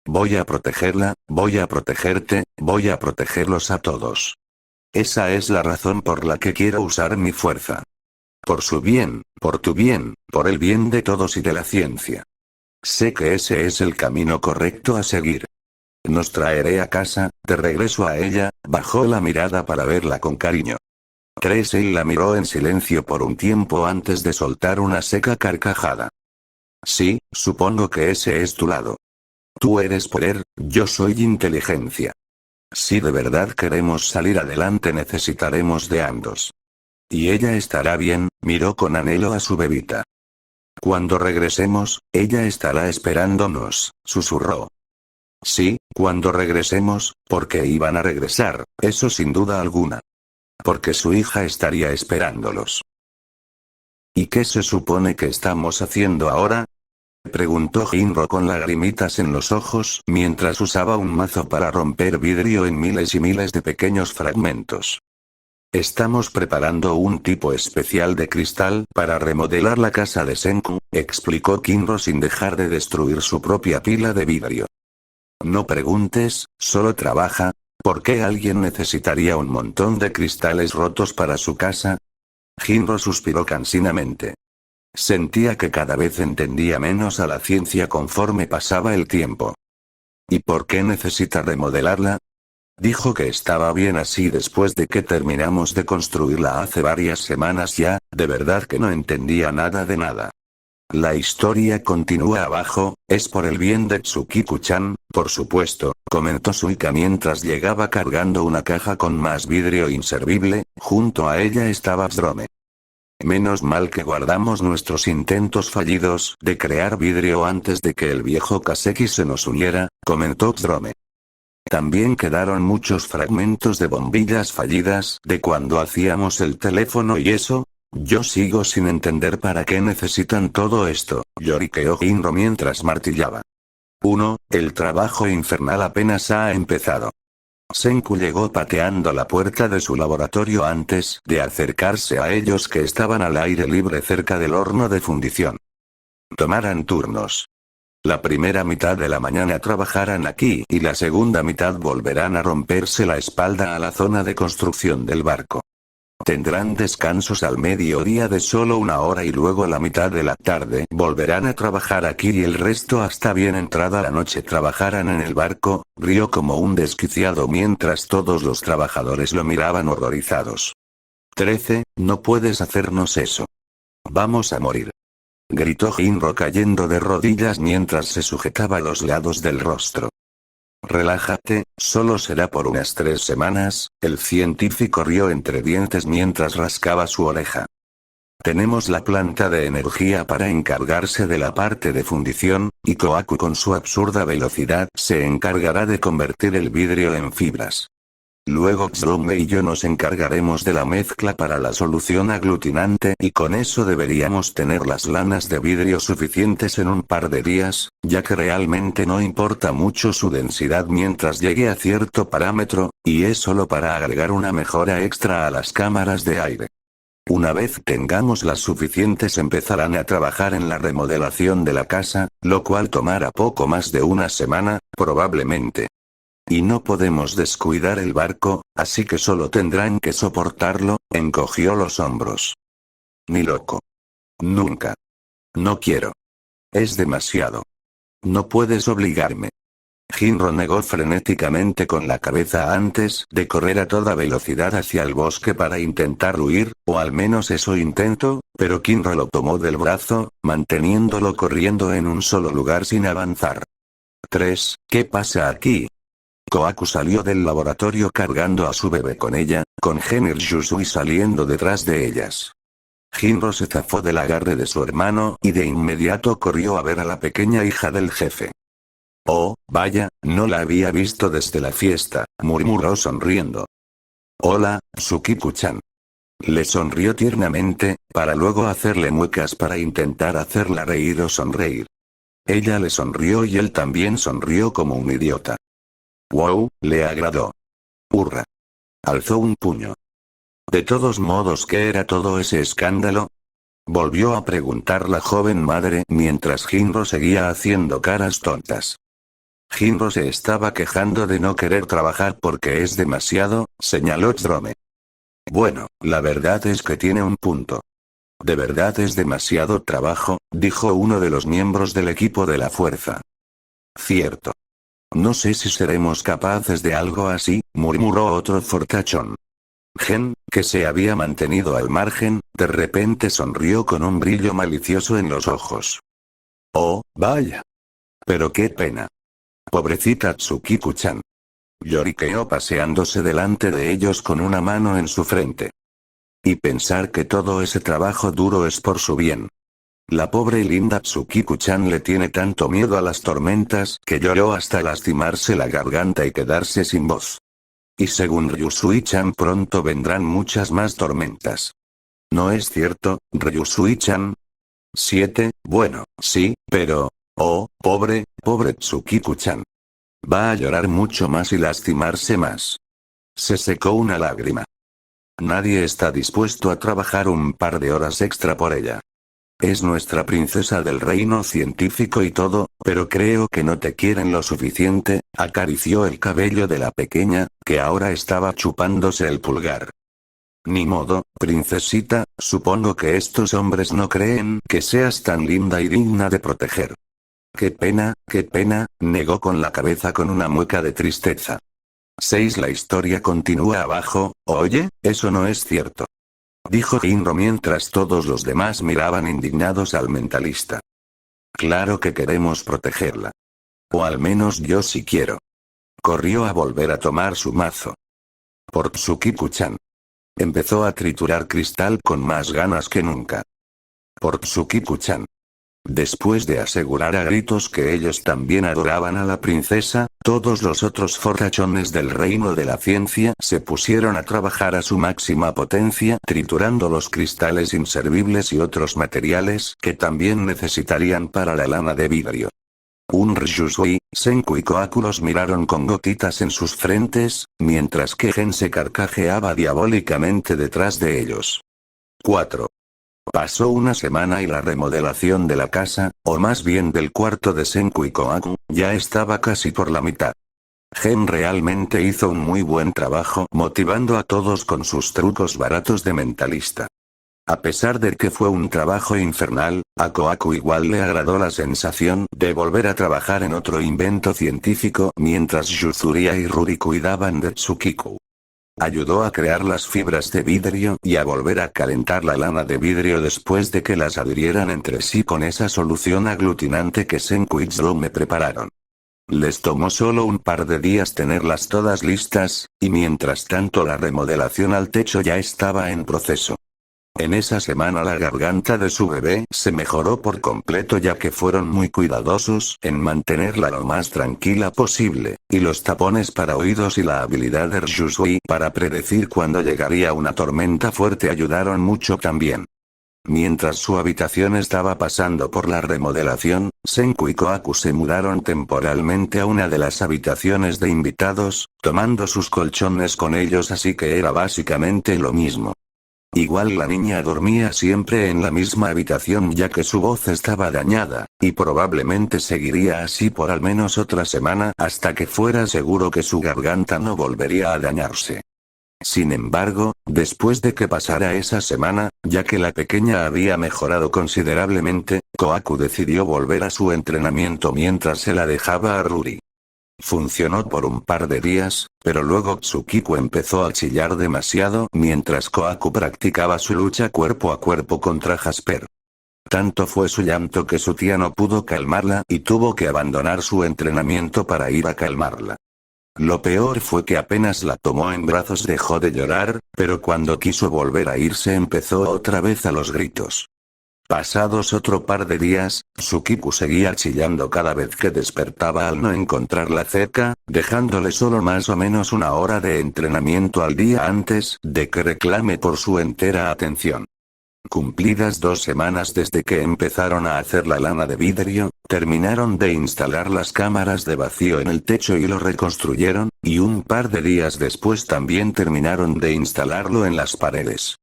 Voy a protegerla, voy a protegerte, voy a protegerlos a todos. Esa es la razón por la que quiero usar mi fuerza. Por su bien, por tu bien, por el bien de todos y de la ciencia. Sé que ese es el camino correcto a seguir. Nos traeré a casa, de regreso a ella, bajó la mirada para verla con cariño. Tracy la miró en silencio por un tiempo antes de soltar una seca carcajada. Sí, supongo que ese es tu lado. Tú eres poder, yo soy inteligencia. Si de verdad queremos salir adelante necesitaremos de ambos. Y ella estará bien, miró con anhelo a su bebita. Cuando regresemos, ella estará esperándonos, susurró. Sí, cuando regresemos, porque iban a regresar, eso sin duda alguna. Porque su hija estaría esperándolos. ¿Y qué se supone que estamos haciendo ahora? Preguntó Jinro con lagrimitas en los ojos mientras usaba un mazo para romper vidrio en miles y miles de pequeños fragmentos. Estamos preparando un tipo especial de cristal para remodelar la casa de Senku, explicó Jinro sin dejar de destruir su propia pila de vidrio. No preguntes, solo trabaja. ¿Por qué alguien necesitaría un montón de cristales rotos para su casa? Jinro suspiró cansinamente. Sentía que cada vez entendía menos a la ciencia conforme pasaba el tiempo. ¿Y por qué necesita remodelarla? Dijo que estaba bien así después de que terminamos de construirla hace varias semanas ya, de verdad que no entendía nada de nada. La historia continúa abajo, es por el bien de Tsukiku-chan, por supuesto, comentó Suika mientras llegaba cargando una caja con más vidrio inservible, junto a ella estaba Bsrome. Menos mal que guardamos nuestros intentos fallidos de crear vidrio antes de que el viejo Kaseki se nos uniera, comentó Bsrome. También quedaron muchos fragmentos de bombillas fallidas de cuando hacíamos el teléfono y eso. Yo sigo sin entender para qué necesitan todo esto, lloriqueó Hinro mientras martillaba. 1. El trabajo infernal apenas ha empezado. Senku llegó pateando la puerta de su laboratorio antes de acercarse a ellos que estaban al aire libre cerca del horno de fundición. Tomarán turnos. La primera mitad de la mañana trabajarán aquí y la segunda mitad volverán a romperse la espalda a la zona de construcción del barco. Tendrán descansos al mediodía de solo 1 hora y luego la mitad de la tarde volverán a trabajar aquí y el resto hasta bien entrada la noche trabajarán en el barco, rió como un desquiciado mientras todos los trabajadores lo miraban horrorizados. 13, no puedes hacernos eso. Vamos a morir. Gritó Hinro cayendo de rodillas mientras se sujetaba los lados del rostro. Relájate, solo será por unas 3 semanas, el científico rió entre dientes mientras rascaba su oreja. Tenemos la planta de energía para encargarse de la parte de fundición, y Kohaku con su absurda velocidad se encargará de convertir el vidrio en fibras. Luego Bsrome y yo nos encargaremos de la mezcla para la solución aglutinante y con eso deberíamos tener las lanas de vidrio suficientes en un par de días, ya que realmente no importa mucho su densidad mientras llegue a cierto parámetro, y es solo para agregar una mejora extra a las cámaras de aire. Una vez tengamos las suficientes empezarán a trabajar en la remodelación de la casa, lo cual tomará poco más de 1 semana, probablemente. Y no podemos descuidar el barco, así que solo tendrán que soportarlo, encogió los hombros. Ni loco. Nunca. No quiero. Es demasiado. No puedes obligarme. Hinro negó frenéticamente con la cabeza antes de correr a toda velocidad hacia el bosque para intentar huir, o al menos eso intentó, pero Kinro lo tomó del brazo, manteniéndolo corriendo en un solo lugar sin avanzar. 3. ¿Qué pasa aquí? Kohaku salió del laboratorio cargando a su bebé con ella, con Genir Yusui saliendo detrás de ellas. Hinro se zafó del agarre de su hermano y de inmediato corrió a ver a la pequeña hija del jefe. Oh, vaya, no la había visto desde la fiesta, murmuró sonriendo. Hola, Tsukiku-chan. Le sonrió tiernamente, para luego hacerle muecas para intentar hacerla reír o sonreír. Ella le sonrió y él también sonrió como un idiota. Wow, le agradó. Hurra. Alzó un puño. De todos modos, ¿qué era todo ese escándalo? Volvió a preguntar la joven madre mientras Hinro seguía haciendo caras tontas. Hinro se estaba quejando de no querer trabajar porque es demasiado, señaló Bsrome. Bueno, la verdad es que tiene un punto. De verdad es demasiado trabajo, dijo uno de los miembros del equipo de la fuerza. Cierto. No sé si seremos capaces de algo así, murmuró otro fortachón. Gen, que se había mantenido al margen, de repente sonrió con un brillo malicioso en los ojos. Oh, vaya. Pero qué pena. Pobrecita Tsukiku-chan. Lloriqueó paseándose delante de ellos con una mano en su frente. Y pensar que todo ese trabajo duro es por su bien. La pobre y linda Tsukiku-chan le tiene tanto miedo a las tormentas que lloró hasta lastimarse la garganta y quedarse sin voz. Y según Ryusui-chan pronto vendrán muchas más tormentas. ¿No es cierto, Ryusui-chan? 7, bueno, sí, pero... Oh, pobre Tsukiku-chan. Va a llorar mucho más y lastimarse más. Se secó una lágrima. Nadie está dispuesto a trabajar un par de horas extra por ella. Es nuestra princesa del reino científico y todo, pero creo que no te quieren lo suficiente, acarició el cabello de la pequeña, que ahora estaba chupándose el pulgar. Ni modo, princesita, supongo que estos hombres no creen que seas tan linda y digna de proteger. Qué pena, negó con la cabeza con una mueca de tristeza. 6. La historia continúa abajo, oye, eso no es cierto. dijo Hinro mientras todos los demás miraban indignados al mentalista. Claro que queremos protegerla. O al menos yo sí quiero. Corrió a volver a tomar su mazo. Por Tsukiku-chan. Empezó a triturar cristal con más ganas que nunca. Por Tsukiku-chan. Después de asegurar a gritos que ellos también adoraban a la princesa, todos los otros forrachones del reino de la ciencia se pusieron a trabajar a su máxima potencia, triturando los cristales inservibles y otros materiales que también necesitarían para la lana de vidrio. Ryusui, Senku y Kohaku los miraron con gotitas en sus frentes, mientras que Gen se carcajeaba diabólicamente detrás de ellos. 4. Pasó una semana y la remodelación de la casa, o más bien del cuarto de Senku y Kohaku, ya estaba casi por la mitad. Gen realmente hizo un muy buen trabajo motivando a todos con sus trucos baratos de mentalista. A pesar de que fue un trabajo infernal, a Kohaku igual le agradó la sensación de volver a trabajar en otro invento científico mientras Yuzuria y Ruri cuidaban de Tsukiku. Ayudó a crear las fibras de vidrio y a volver a calentar la lana de vidrio después de que las adhirieran entre sí con esa solución aglutinante que Senku y me prepararon. Les tomó solo un par de días tenerlas todas listas, y mientras tanto la remodelación al techo ya estaba en proceso. En esa semana la garganta de su bebé se mejoró por completo ya que fueron muy cuidadosos en mantenerla lo más tranquila posible, y los tapones para oídos y la habilidad de Ryusui para predecir cuándo llegaría una tormenta fuerte ayudaron mucho también. Mientras su habitación estaba pasando por la remodelación, Senku y Kohaku se mudaron temporalmente a una de las habitaciones de invitados, tomando sus colchones con ellos así que era básicamente lo mismo. Igual la niña dormía siempre en la misma habitación ya que su voz estaba dañada, y probablemente seguiría así por al menos otra semana hasta que fuera seguro que su garganta no volvería a dañarse. Sin embargo, después de que pasara esa semana, ya que la pequeña había mejorado considerablemente, Kohaku decidió volver a su entrenamiento mientras se la dejaba a Ruri. Funcionó por un par de días, pero luego Tsukiku empezó a chillar demasiado mientras Kohaku practicaba su lucha cuerpo a cuerpo contra Jasper. Tanto fue su llanto que su tía no pudo calmarla y tuvo que abandonar su entrenamiento para ir a calmarla. Lo peor fue que apenas la tomó en brazos dejó de llorar, pero cuando quiso volver a irse empezó otra vez a los gritos. Pasados otro par de días, Tsukiku seguía chillando cada vez que despertaba al no encontrarla cerca, dejándole solo más o menos una hora de entrenamiento al día antes de que reclame por su entera atención. Cumplidas 2 semanas desde que empezaron a hacer la lana de vidrio, terminaron de instalar las cámaras de vacío en el techo y lo reconstruyeron, y un par de días después también terminaron de instalarlo en las paredes.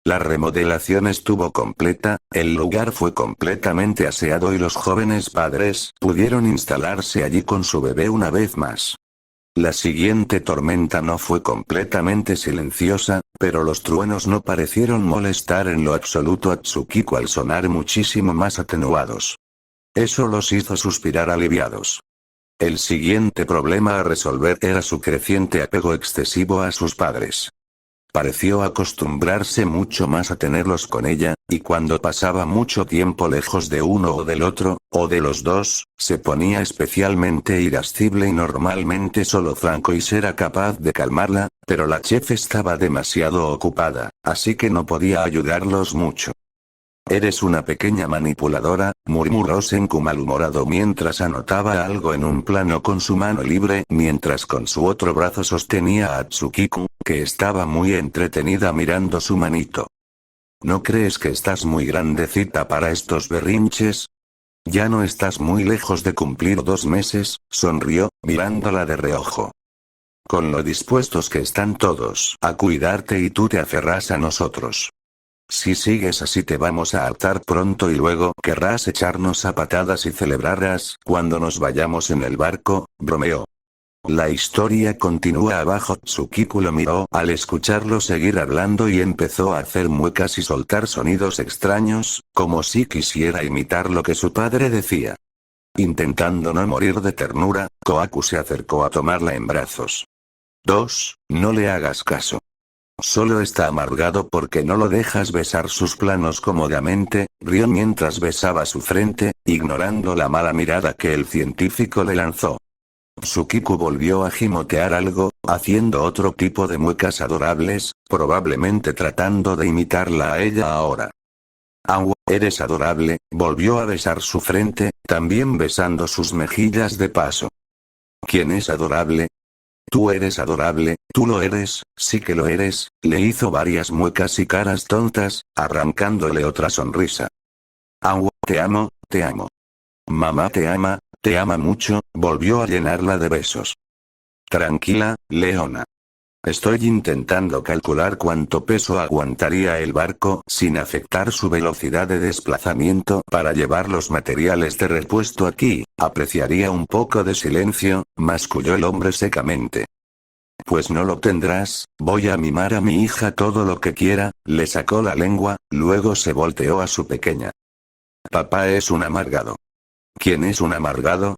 La remodelación estuvo completa, el lugar fue completamente aseado y los jóvenes padres pudieron instalarse allí con su bebé una vez más. La siguiente tormenta no fue completamente silenciosa, pero los truenos no parecieron molestar en lo absoluto a Tsukiku al sonar muchísimo más atenuados. Eso los hizo suspirar aliviados. El siguiente problema a resolver era su creciente apego excesivo a sus padres. Pareció acostumbrarse mucho más a tenerlos con ella, y cuando pasaba mucho tiempo lejos de uno o del otro, o de los dos, se ponía especialmente irascible y normalmente solo Francois era capaz de calmarla, pero la chef estaba demasiado ocupada, así que no podía ayudarlos mucho. Eres una pequeña manipuladora, murmuró Senku malhumorado mientras anotaba algo en un plano con su mano libre mientras con su otro brazo sostenía a Tsukiku, que estaba muy entretenida mirando su manito. ¿No crees que estás muy grandecita para estos berrinches? Ya no estás muy lejos de cumplir 2 meses, sonrió, mirándola de reojo. Con lo dispuestos que están todos a cuidarte y tú te aferras a nosotros. Si sigues así te vamos a hartar pronto y luego querrás echarnos a patadas y celebrarás cuando nos vayamos en el barco, bromeó. La historia continúa abajo. Tsukiku lo miró al escucharlo seguir hablando y empezó a hacer muecas y soltar sonidos extraños, como si quisiera imitar lo que su padre decía. Intentando no morir de ternura, Kohaku se acercó a tomarla en brazos. 2. No le hagas caso. Solo está amargado porque no lo dejas besar sus planos cómodamente, rió mientras besaba su frente, ignorando la mala mirada que el científico le lanzó. Tsukiku volvió a gimotear algo, haciendo otro tipo de muecas adorables, probablemente tratando de imitarla a ella ahora. Aua, eres adorable, volvió a besar su frente, también besando sus mejillas de paso. ¿Quién es adorable? Tú eres adorable, tú lo eres, sí que lo eres, le hizo varias muecas y caras tontas, arrancándole otra sonrisa. Aua, te amo, te amo. Mamá te ama mucho, volvió a llenarla de besos. Tranquila, Leona. Estoy intentando calcular cuánto peso aguantaría el barco sin afectar su velocidad de desplazamiento para llevar los materiales de repuesto aquí. Apreciaría un poco de silencio, masculló el hombre secamente. Pues no lo tendrás, voy a mimar a mi hija todo lo que quiera, le sacó la lengua, luego se volteó a su pequeña. Papá es un amargado. ¿Quién es un amargado?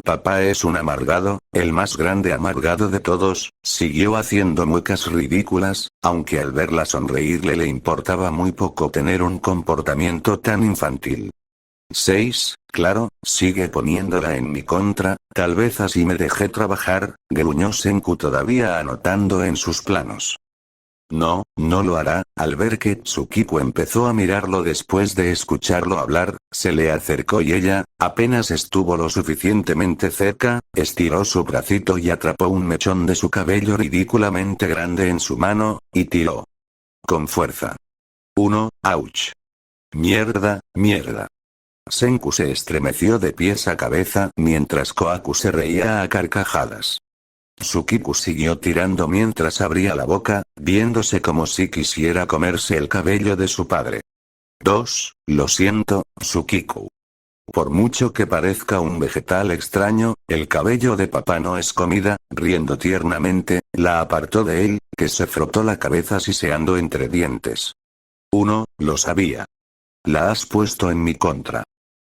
Papá es un amargado, el más grande amargado de todos, siguió haciendo muecas ridículas, aunque al verla sonreírle le importaba muy poco tener un comportamiento tan infantil. 6, claro, sigue poniéndola en mi contra, tal vez así me dejé trabajar, gruñó Senku todavía anotando en sus planos. No, no lo hará. Al ver que Tsukiku empezó a mirarlo después de escucharlo hablar, se le acercó y ella, apenas estuvo lo suficientemente cerca, estiró su bracito y atrapó un mechón de su cabello ridículamente grande en su mano, y tiró. Con fuerza. 1, ouch. Mierda, mierda. Senku se estremeció de pies a cabeza mientras Kohaku se reía a carcajadas. Tsukiku siguió tirando mientras abría la boca, viéndose como si quisiera comerse el cabello de su padre. 2, lo siento, Tsukiku. Por mucho que parezca un vegetal extraño, el cabello de papá no es comida, riendo tiernamente, la apartó de él, que se frotó la cabeza siseando entre dientes. 1, lo sabía. La has puesto en mi contra.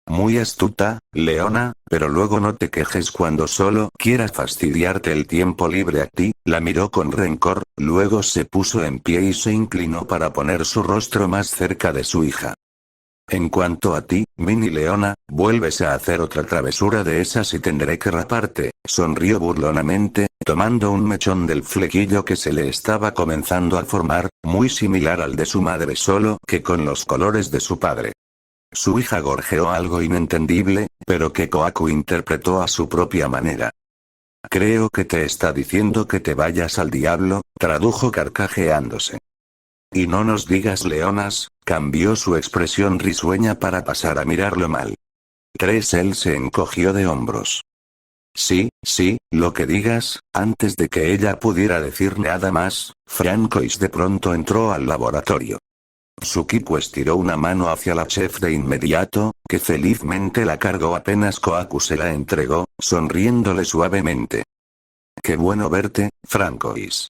Muy astuta, Leona, pero luego no te quejes cuando solo quieras fastidiarte el tiempo libre a ti, la miró con rencor, luego se puso en pie y se inclinó para poner su rostro más cerca de su hija. En cuanto a ti, mini Leona, vuelves a hacer otra travesura de esas y tendré que raparte, sonrió burlonamente, tomando un mechón del flequillo que se le estaba comenzando a formar, muy similar al de su madre solo que con los colores de su padre. Su hija gorjeó algo inentendible, pero que Kohaku interpretó a su propia manera. Creo que te está diciendo que te vayas al diablo, tradujo carcajeándose. Y no nos digas leonas, cambió su expresión risueña para pasar a mirarlo mal. 3 Él se encogió de hombros. Sí, lo que digas. Antes de que ella pudiera decir nada más, Francois de pronto entró al laboratorio. Tsukiku estiró una mano hacia la chef de inmediato, que felizmente la cargó apenas Kohaku se la entregó, sonriéndole suavemente. Qué bueno verte, Francois.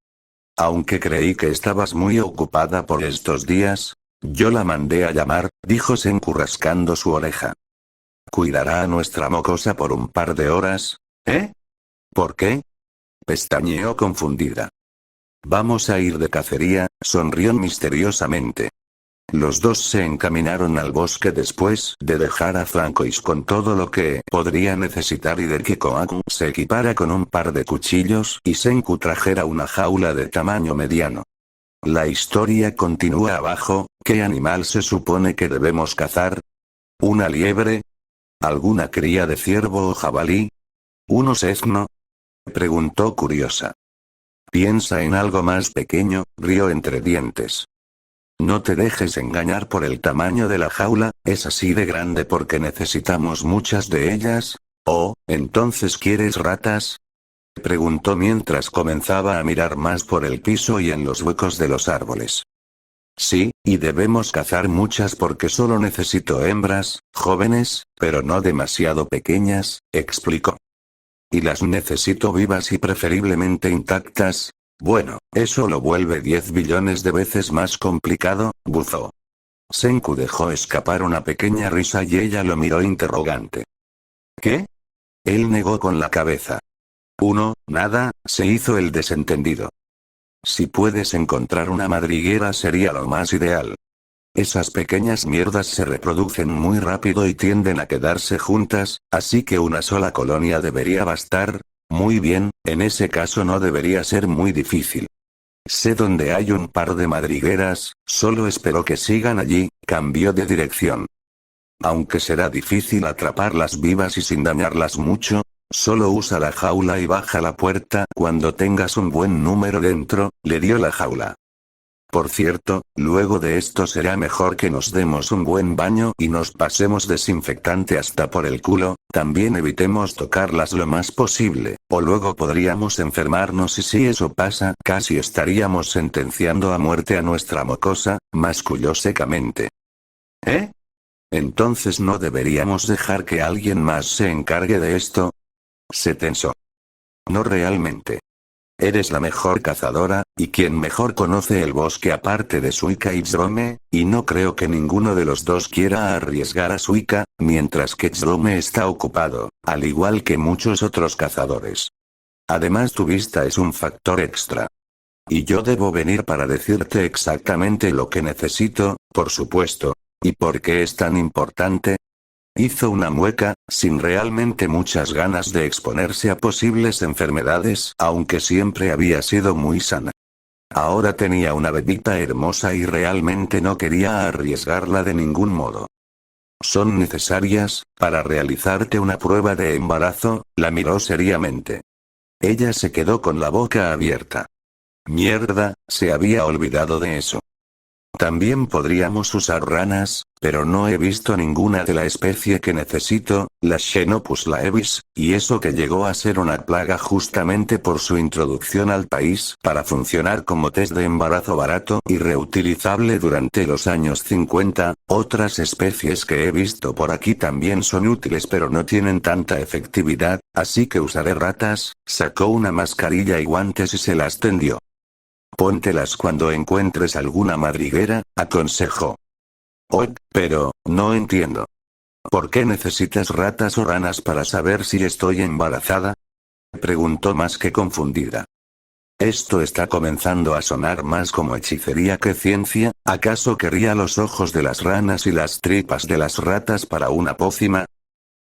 Aunque creí que estabas muy ocupada por estos días, yo la mandé a llamar, dijo Senku rascando su oreja. ¿Cuidará a nuestra mocosa por un par de horas? ¿Eh? ¿Por qué? Pestañeó confundida. Vamos a ir de cacería, sonrió misteriosamente. Los dos se encaminaron al bosque después de dejar a Francois con todo lo que podría necesitar y de que Kohaku se equipara con un par de cuchillos y Senku trajera una jaula de tamaño mediano. La historia continúa abajo. ¿Qué animal se supone que debemos cazar? ¿Una liebre? ¿Alguna cría de ciervo o jabalí? ¿Un osezno? Preguntó curiosa. Piensa en algo más pequeño, rió entre dientes. No te dejes engañar por el tamaño de la jaula, es así de grande porque necesitamos muchas de ellas. ¿Oh, entonces quieres ratas? Preguntó mientras comenzaba a mirar más por el piso y en los huecos de los árboles. Sí, y debemos cazar muchas porque solo necesito hembras, jóvenes, pero no demasiado pequeñas, explicó. Y las necesito vivas y preferiblemente intactas. Bueno, eso lo vuelve 10 billones de veces más complicado, buzó. Senku dejó escapar una pequeña risa y ella lo miró interrogante. ¿Qué? Él negó con la cabeza. Nada, se hizo el desentendido. Si puedes encontrar una madriguera sería lo más ideal. Esas pequeñas mierdas se reproducen muy rápido y tienden a quedarse juntas, así que una sola colonia debería bastar. Muy bien, en ese caso no debería ser muy difícil. Sé dónde hay un par de madrigueras, solo espero que sigan allí. Cambió de dirección. Aunque será difícil atraparlas vivas y sin dañarlas mucho, solo usa la jaula y baja la puerta. Cuando tengas un buen número dentro, le dio la jaula. Por cierto, luego de esto será mejor que nos demos un buen baño y nos pasemos desinfectante hasta por el culo. También evitemos tocarlas lo más posible, o luego podríamos enfermarnos y si eso pasa, casi estaríamos sentenciando a muerte a nuestra mocosa. Masculló secamente. ¿Eh? Entonces no deberíamos dejar que alguien más se encargue de esto. Se tensó. No realmente. Eres la mejor cazadora, y quien mejor conoce el bosque aparte de Suika y Jerome, y no creo que ninguno de los dos quiera arriesgar a Suika, mientras que Jerome está ocupado, al igual que muchos otros cazadores. Además tu vista es un factor extra. Y yo debo venir para decirte exactamente lo que necesito, por supuesto. ¿Y por qué es tan importante? Hizo una mueca, sin realmente muchas ganas de exponerse a posibles enfermedades, aunque siempre había sido muy sana. Ahora tenía una bebita hermosa y realmente no quería arriesgarla de ningún modo. ¿Son necesarias, para realizarte una prueba de embarazo? La miró seriamente. Ella se quedó con la boca abierta. Mierda, se había olvidado de eso. También podríamos usar ranas, pero no he visto ninguna de la especie que necesito, la Xenopus laevis, y eso que llegó a ser una plaga justamente por su introducción al país para funcionar como test de embarazo barato y reutilizable durante los años 50. Otras especies que he visto por aquí también son útiles pero no tienen tanta efectividad, así que usaré ratas. Sacó una mascarilla y guantes y se las tendió. Póntelas cuando encuentres alguna madriguera, aconsejó. Oh, pero, no entiendo. ¿Por qué necesitas ratas o ranas para saber si estoy embarazada? Preguntó más que confundida. Esto está comenzando a sonar más como hechicería que ciencia. ¿Acaso querría los ojos de las ranas y las tripas de las ratas para una pócima?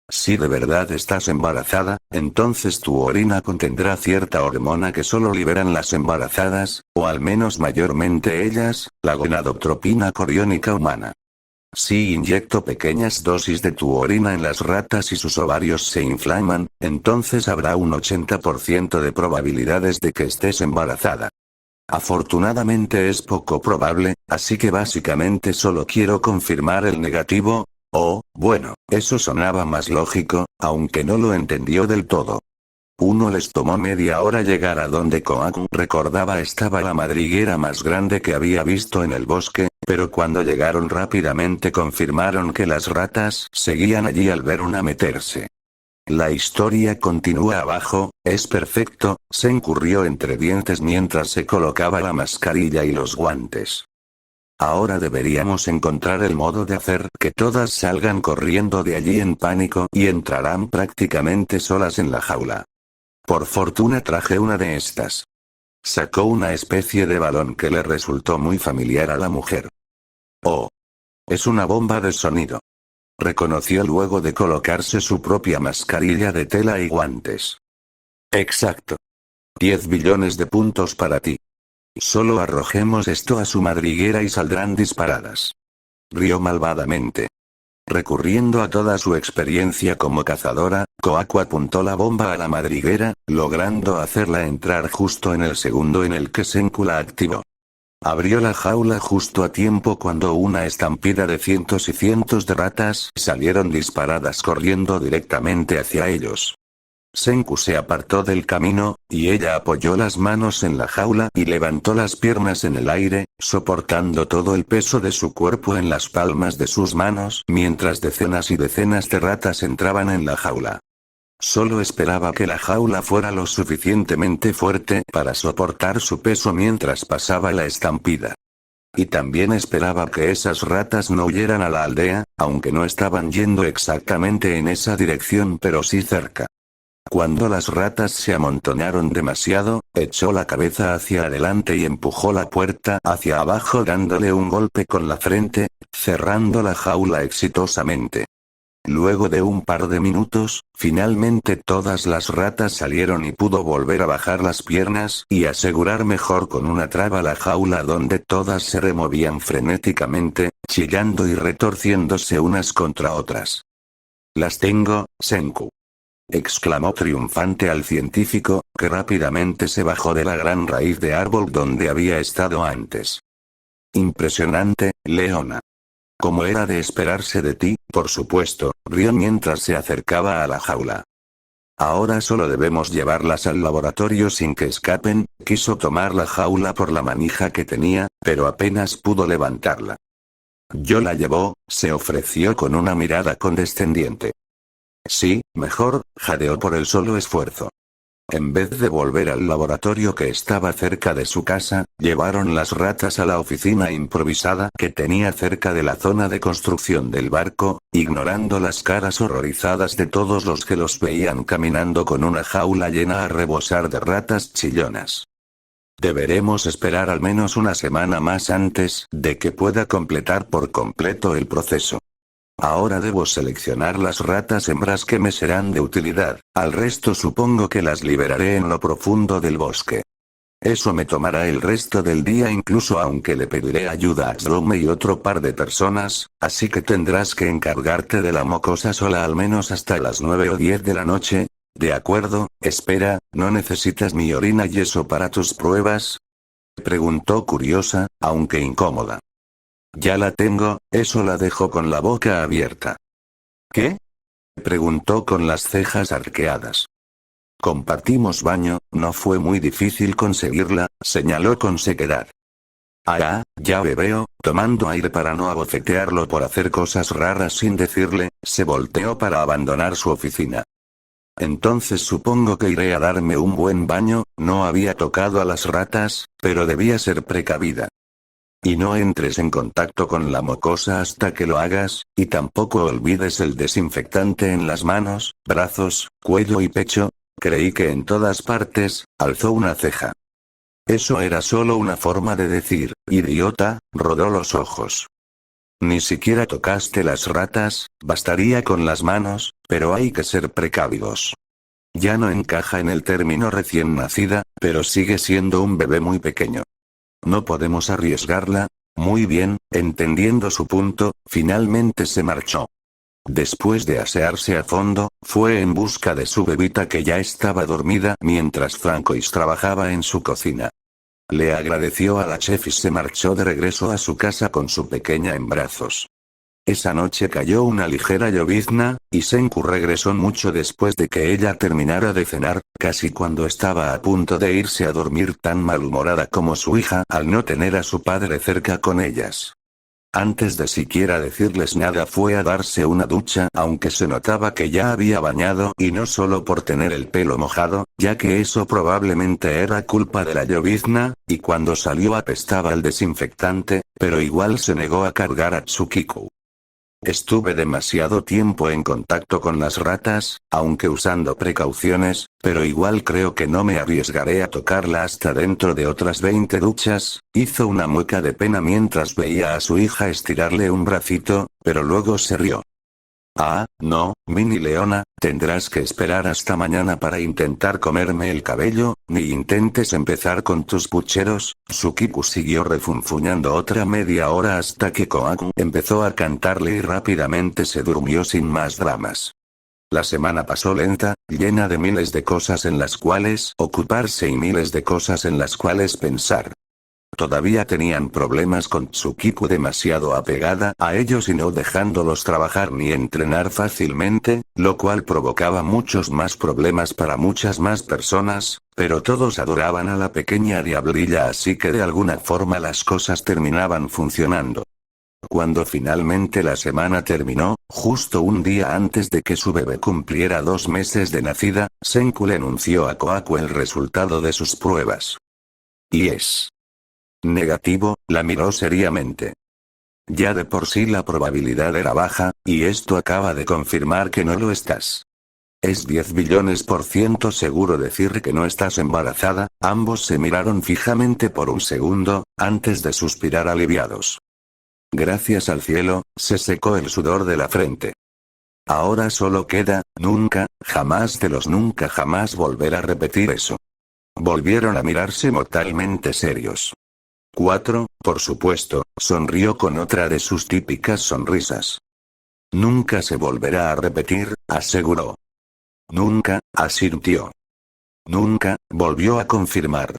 Si de verdad estás embarazada, entonces tu orina contendrá cierta hormona que solo liberan las embarazadas, o al menos mayormente ellas, la gonadotropina coriónica humana. Si inyecto pequeñas dosis de tu orina en las ratas y sus ovarios se inflaman, entonces habrá un 80% de probabilidades de que estés embarazada. Afortunadamente es poco probable, así que básicamente solo quiero confirmar el negativo. Oh, bueno, eso sonaba más lógico, aunque no lo entendió del todo. Les tomó media hora llegar a donde Kohaku recordaba estaba la madriguera más grande que había visto en el bosque, pero cuando llegaron rápidamente confirmaron que las ratas seguían allí al ver una meterse. La historia continúa abajo. Es perfecto, se encurrió entre dientes mientras se colocaba la mascarilla y los guantes. Ahora deberíamos encontrar el modo de hacer que todas salgan corriendo de allí en pánico y entrarán prácticamente solas en la jaula. Por fortuna traje una de estas. Sacó una especie de balón que le resultó muy familiar a la mujer. Oh. Es una bomba de sonido. Reconoció luego de colocarse su propia mascarilla de tela y guantes. Exacto. 10 billones de puntos para ti. Solo arrojemos esto a su madriguera y saldrán disparadas. Rió malvadamente. Recurriendo a toda su experiencia como cazadora, Kohaku apuntó la bomba a la madriguera, logrando hacerla entrar justo en el segundo en el que Senku la activó. Abrió la jaula justo a tiempo cuando una estampida de cientos y cientos de ratas salieron disparadas corriendo directamente hacia ellos. Senku se apartó del camino, y ella apoyó las manos en la jaula y levantó las piernas en el aire, soportando todo el peso de su cuerpo en las palmas de sus manos mientras decenas y decenas de ratas entraban en la jaula. Solo esperaba que la jaula fuera lo suficientemente fuerte para soportar su peso mientras pasaba la estampida. Y también esperaba que esas ratas no huyeran a la aldea, aunque no estaban yendo exactamente en esa dirección pero sí cerca. Cuando las ratas se amontonaron demasiado, echó la cabeza hacia adelante y empujó la puerta hacia abajo dándole un golpe con la frente, cerrando la jaula exitosamente. Luego de un par de minutos, finalmente todas las ratas salieron y pudo volver a bajar las piernas y asegurar mejor con una traba la jaula donde todas se removían frenéticamente, chillando y retorciéndose unas contra otras. «Las tengo, Senku», exclamó triunfante al científico, que rápidamente se bajó de la gran raíz de árbol donde había estado antes. «Impresionante, Leona. Como era de esperarse de ti, por supuesto», rió mientras se acercaba a la jaula. «Ahora solo debemos llevarlas al laboratorio sin que escapen», quiso tomar la jaula por la manija que tenía, pero apenas pudo levantarla. «Yo la llevo», se ofreció con una mirada condescendiente. «Sí, mejor», jadeó por el solo esfuerzo. En vez de volver al laboratorio que estaba cerca de su casa, llevaron las ratas a la oficina improvisada que tenía cerca de la zona de construcción del barco, ignorando las caras horrorizadas de todos los que los veían caminando con una jaula llena a rebosar de ratas chillonas. «Deberemos esperar al menos una semana más antes de que pueda completar por completo el proceso. Ahora debo seleccionar las ratas hembras que me serán de utilidad, al resto supongo que las liberaré en lo profundo del bosque. Eso me tomará el resto del día incluso aunque le pediré ayuda a Slume y otro par de personas, así que tendrás que encargarte de la mocosa sola al menos hasta las 9 o 10 de la noche. ¿De acuerdo? Espera, ¿no necesitas mi orina y eso para tus pruebas?», preguntó curiosa, aunque incómoda. «Ya la tengo», eso la dejó con la boca abierta. «¿Qué?», preguntó con las cejas arqueadas. «Compartimos baño, no fue muy difícil conseguirla», señaló con sequedad. «Ah, ya veo», tomando aire para no abofetearlo por hacer cosas raras sin decirle, se volteó para abandonar su oficina. «Entonces supongo que iré a darme un buen baño», no había tocado a las ratas, pero debía ser precavida. «Y no entres en contacto con la mocosa hasta que lo hagas, y tampoco olvides el desinfectante en las manos, brazos, cuello y pecho». «Creí que en todas partes», alzó una ceja. «Eso era solo una forma de decir, idiota», rodó los ojos. «Ni siquiera tocaste las ratas, bastaría con las manos, pero hay que ser precavidos. Ya no encaja en el término recién nacida, pero sigue siendo un bebé muy pequeño. No podemos arriesgarla». Muy bien, entendiendo su punto, finalmente se marchó. Después de asearse a fondo, fue en busca de su bebita que ya estaba dormida mientras Francois trabajaba en su cocina. Le agradeció a la chef y se marchó de regreso a su casa con su pequeña en brazos. Esa noche cayó una ligera llovizna, y Senku regresó mucho después de que ella terminara de cenar, casi cuando estaba a punto de irse a dormir tan malhumorada como su hija al no tener a su padre cerca con ellas. Antes de siquiera decirles nada fue a darse una ducha aunque se notaba que ya había bañado y no solo por tener el pelo mojado, ya que eso probablemente era culpa de la llovizna, y cuando salió apestaba el desinfectante, pero igual se negó a cargar a Tsukiku. Estuve demasiado tiempo en contacto con las ratas, aunque usando precauciones, pero igual creo que no me arriesgaré a tocarla hasta dentro de otras 20 duchas, hizo una mueca de pena mientras veía a su hija estirarle un bracito, pero luego se rió. «Ah, no, Mini Leona, tendrás que esperar hasta mañana para intentar comerme el cabello, ni intentes empezar con tus pucheros». Tsukiku siguió refunfuñando otra media hora hasta que Kohaku empezó a cantarle y rápidamente se durmió sin más dramas. La semana pasó lenta, llena de miles de cosas en las cuales ocuparse y miles de cosas en las cuales pensar. Todavía tenían problemas con Tsukiku demasiado apegada a ellos y no dejándolos trabajar ni entrenar fácilmente, lo cual provocaba muchos más problemas para muchas más personas, pero todos adoraban a la pequeña diablilla así que de alguna forma las cosas terminaban funcionando. Cuando finalmente la semana terminó, justo un día antes de que su bebé cumpliera 2 meses de nacida, Senku le anunció a Kohaku el resultado de sus pruebas. Y es negativo, la miró seriamente. Ya de por sí la probabilidad era baja, y esto acaba de confirmar que no lo estás. Es 10 billones% seguro decir que no estás embarazada. Ambos se miraron fijamente por un segundo, antes de suspirar aliviados. Gracias al cielo, se secó el sudor de la frente. Ahora solo queda, nunca, jamás de los nunca jamás volver a repetir eso. Volvieron a mirarse mortalmente serios. 4, por supuesto, sonrió con otra de sus típicas sonrisas. Nunca se volverá a repetir, aseguró. Nunca, asintió. Nunca, volvió a confirmar.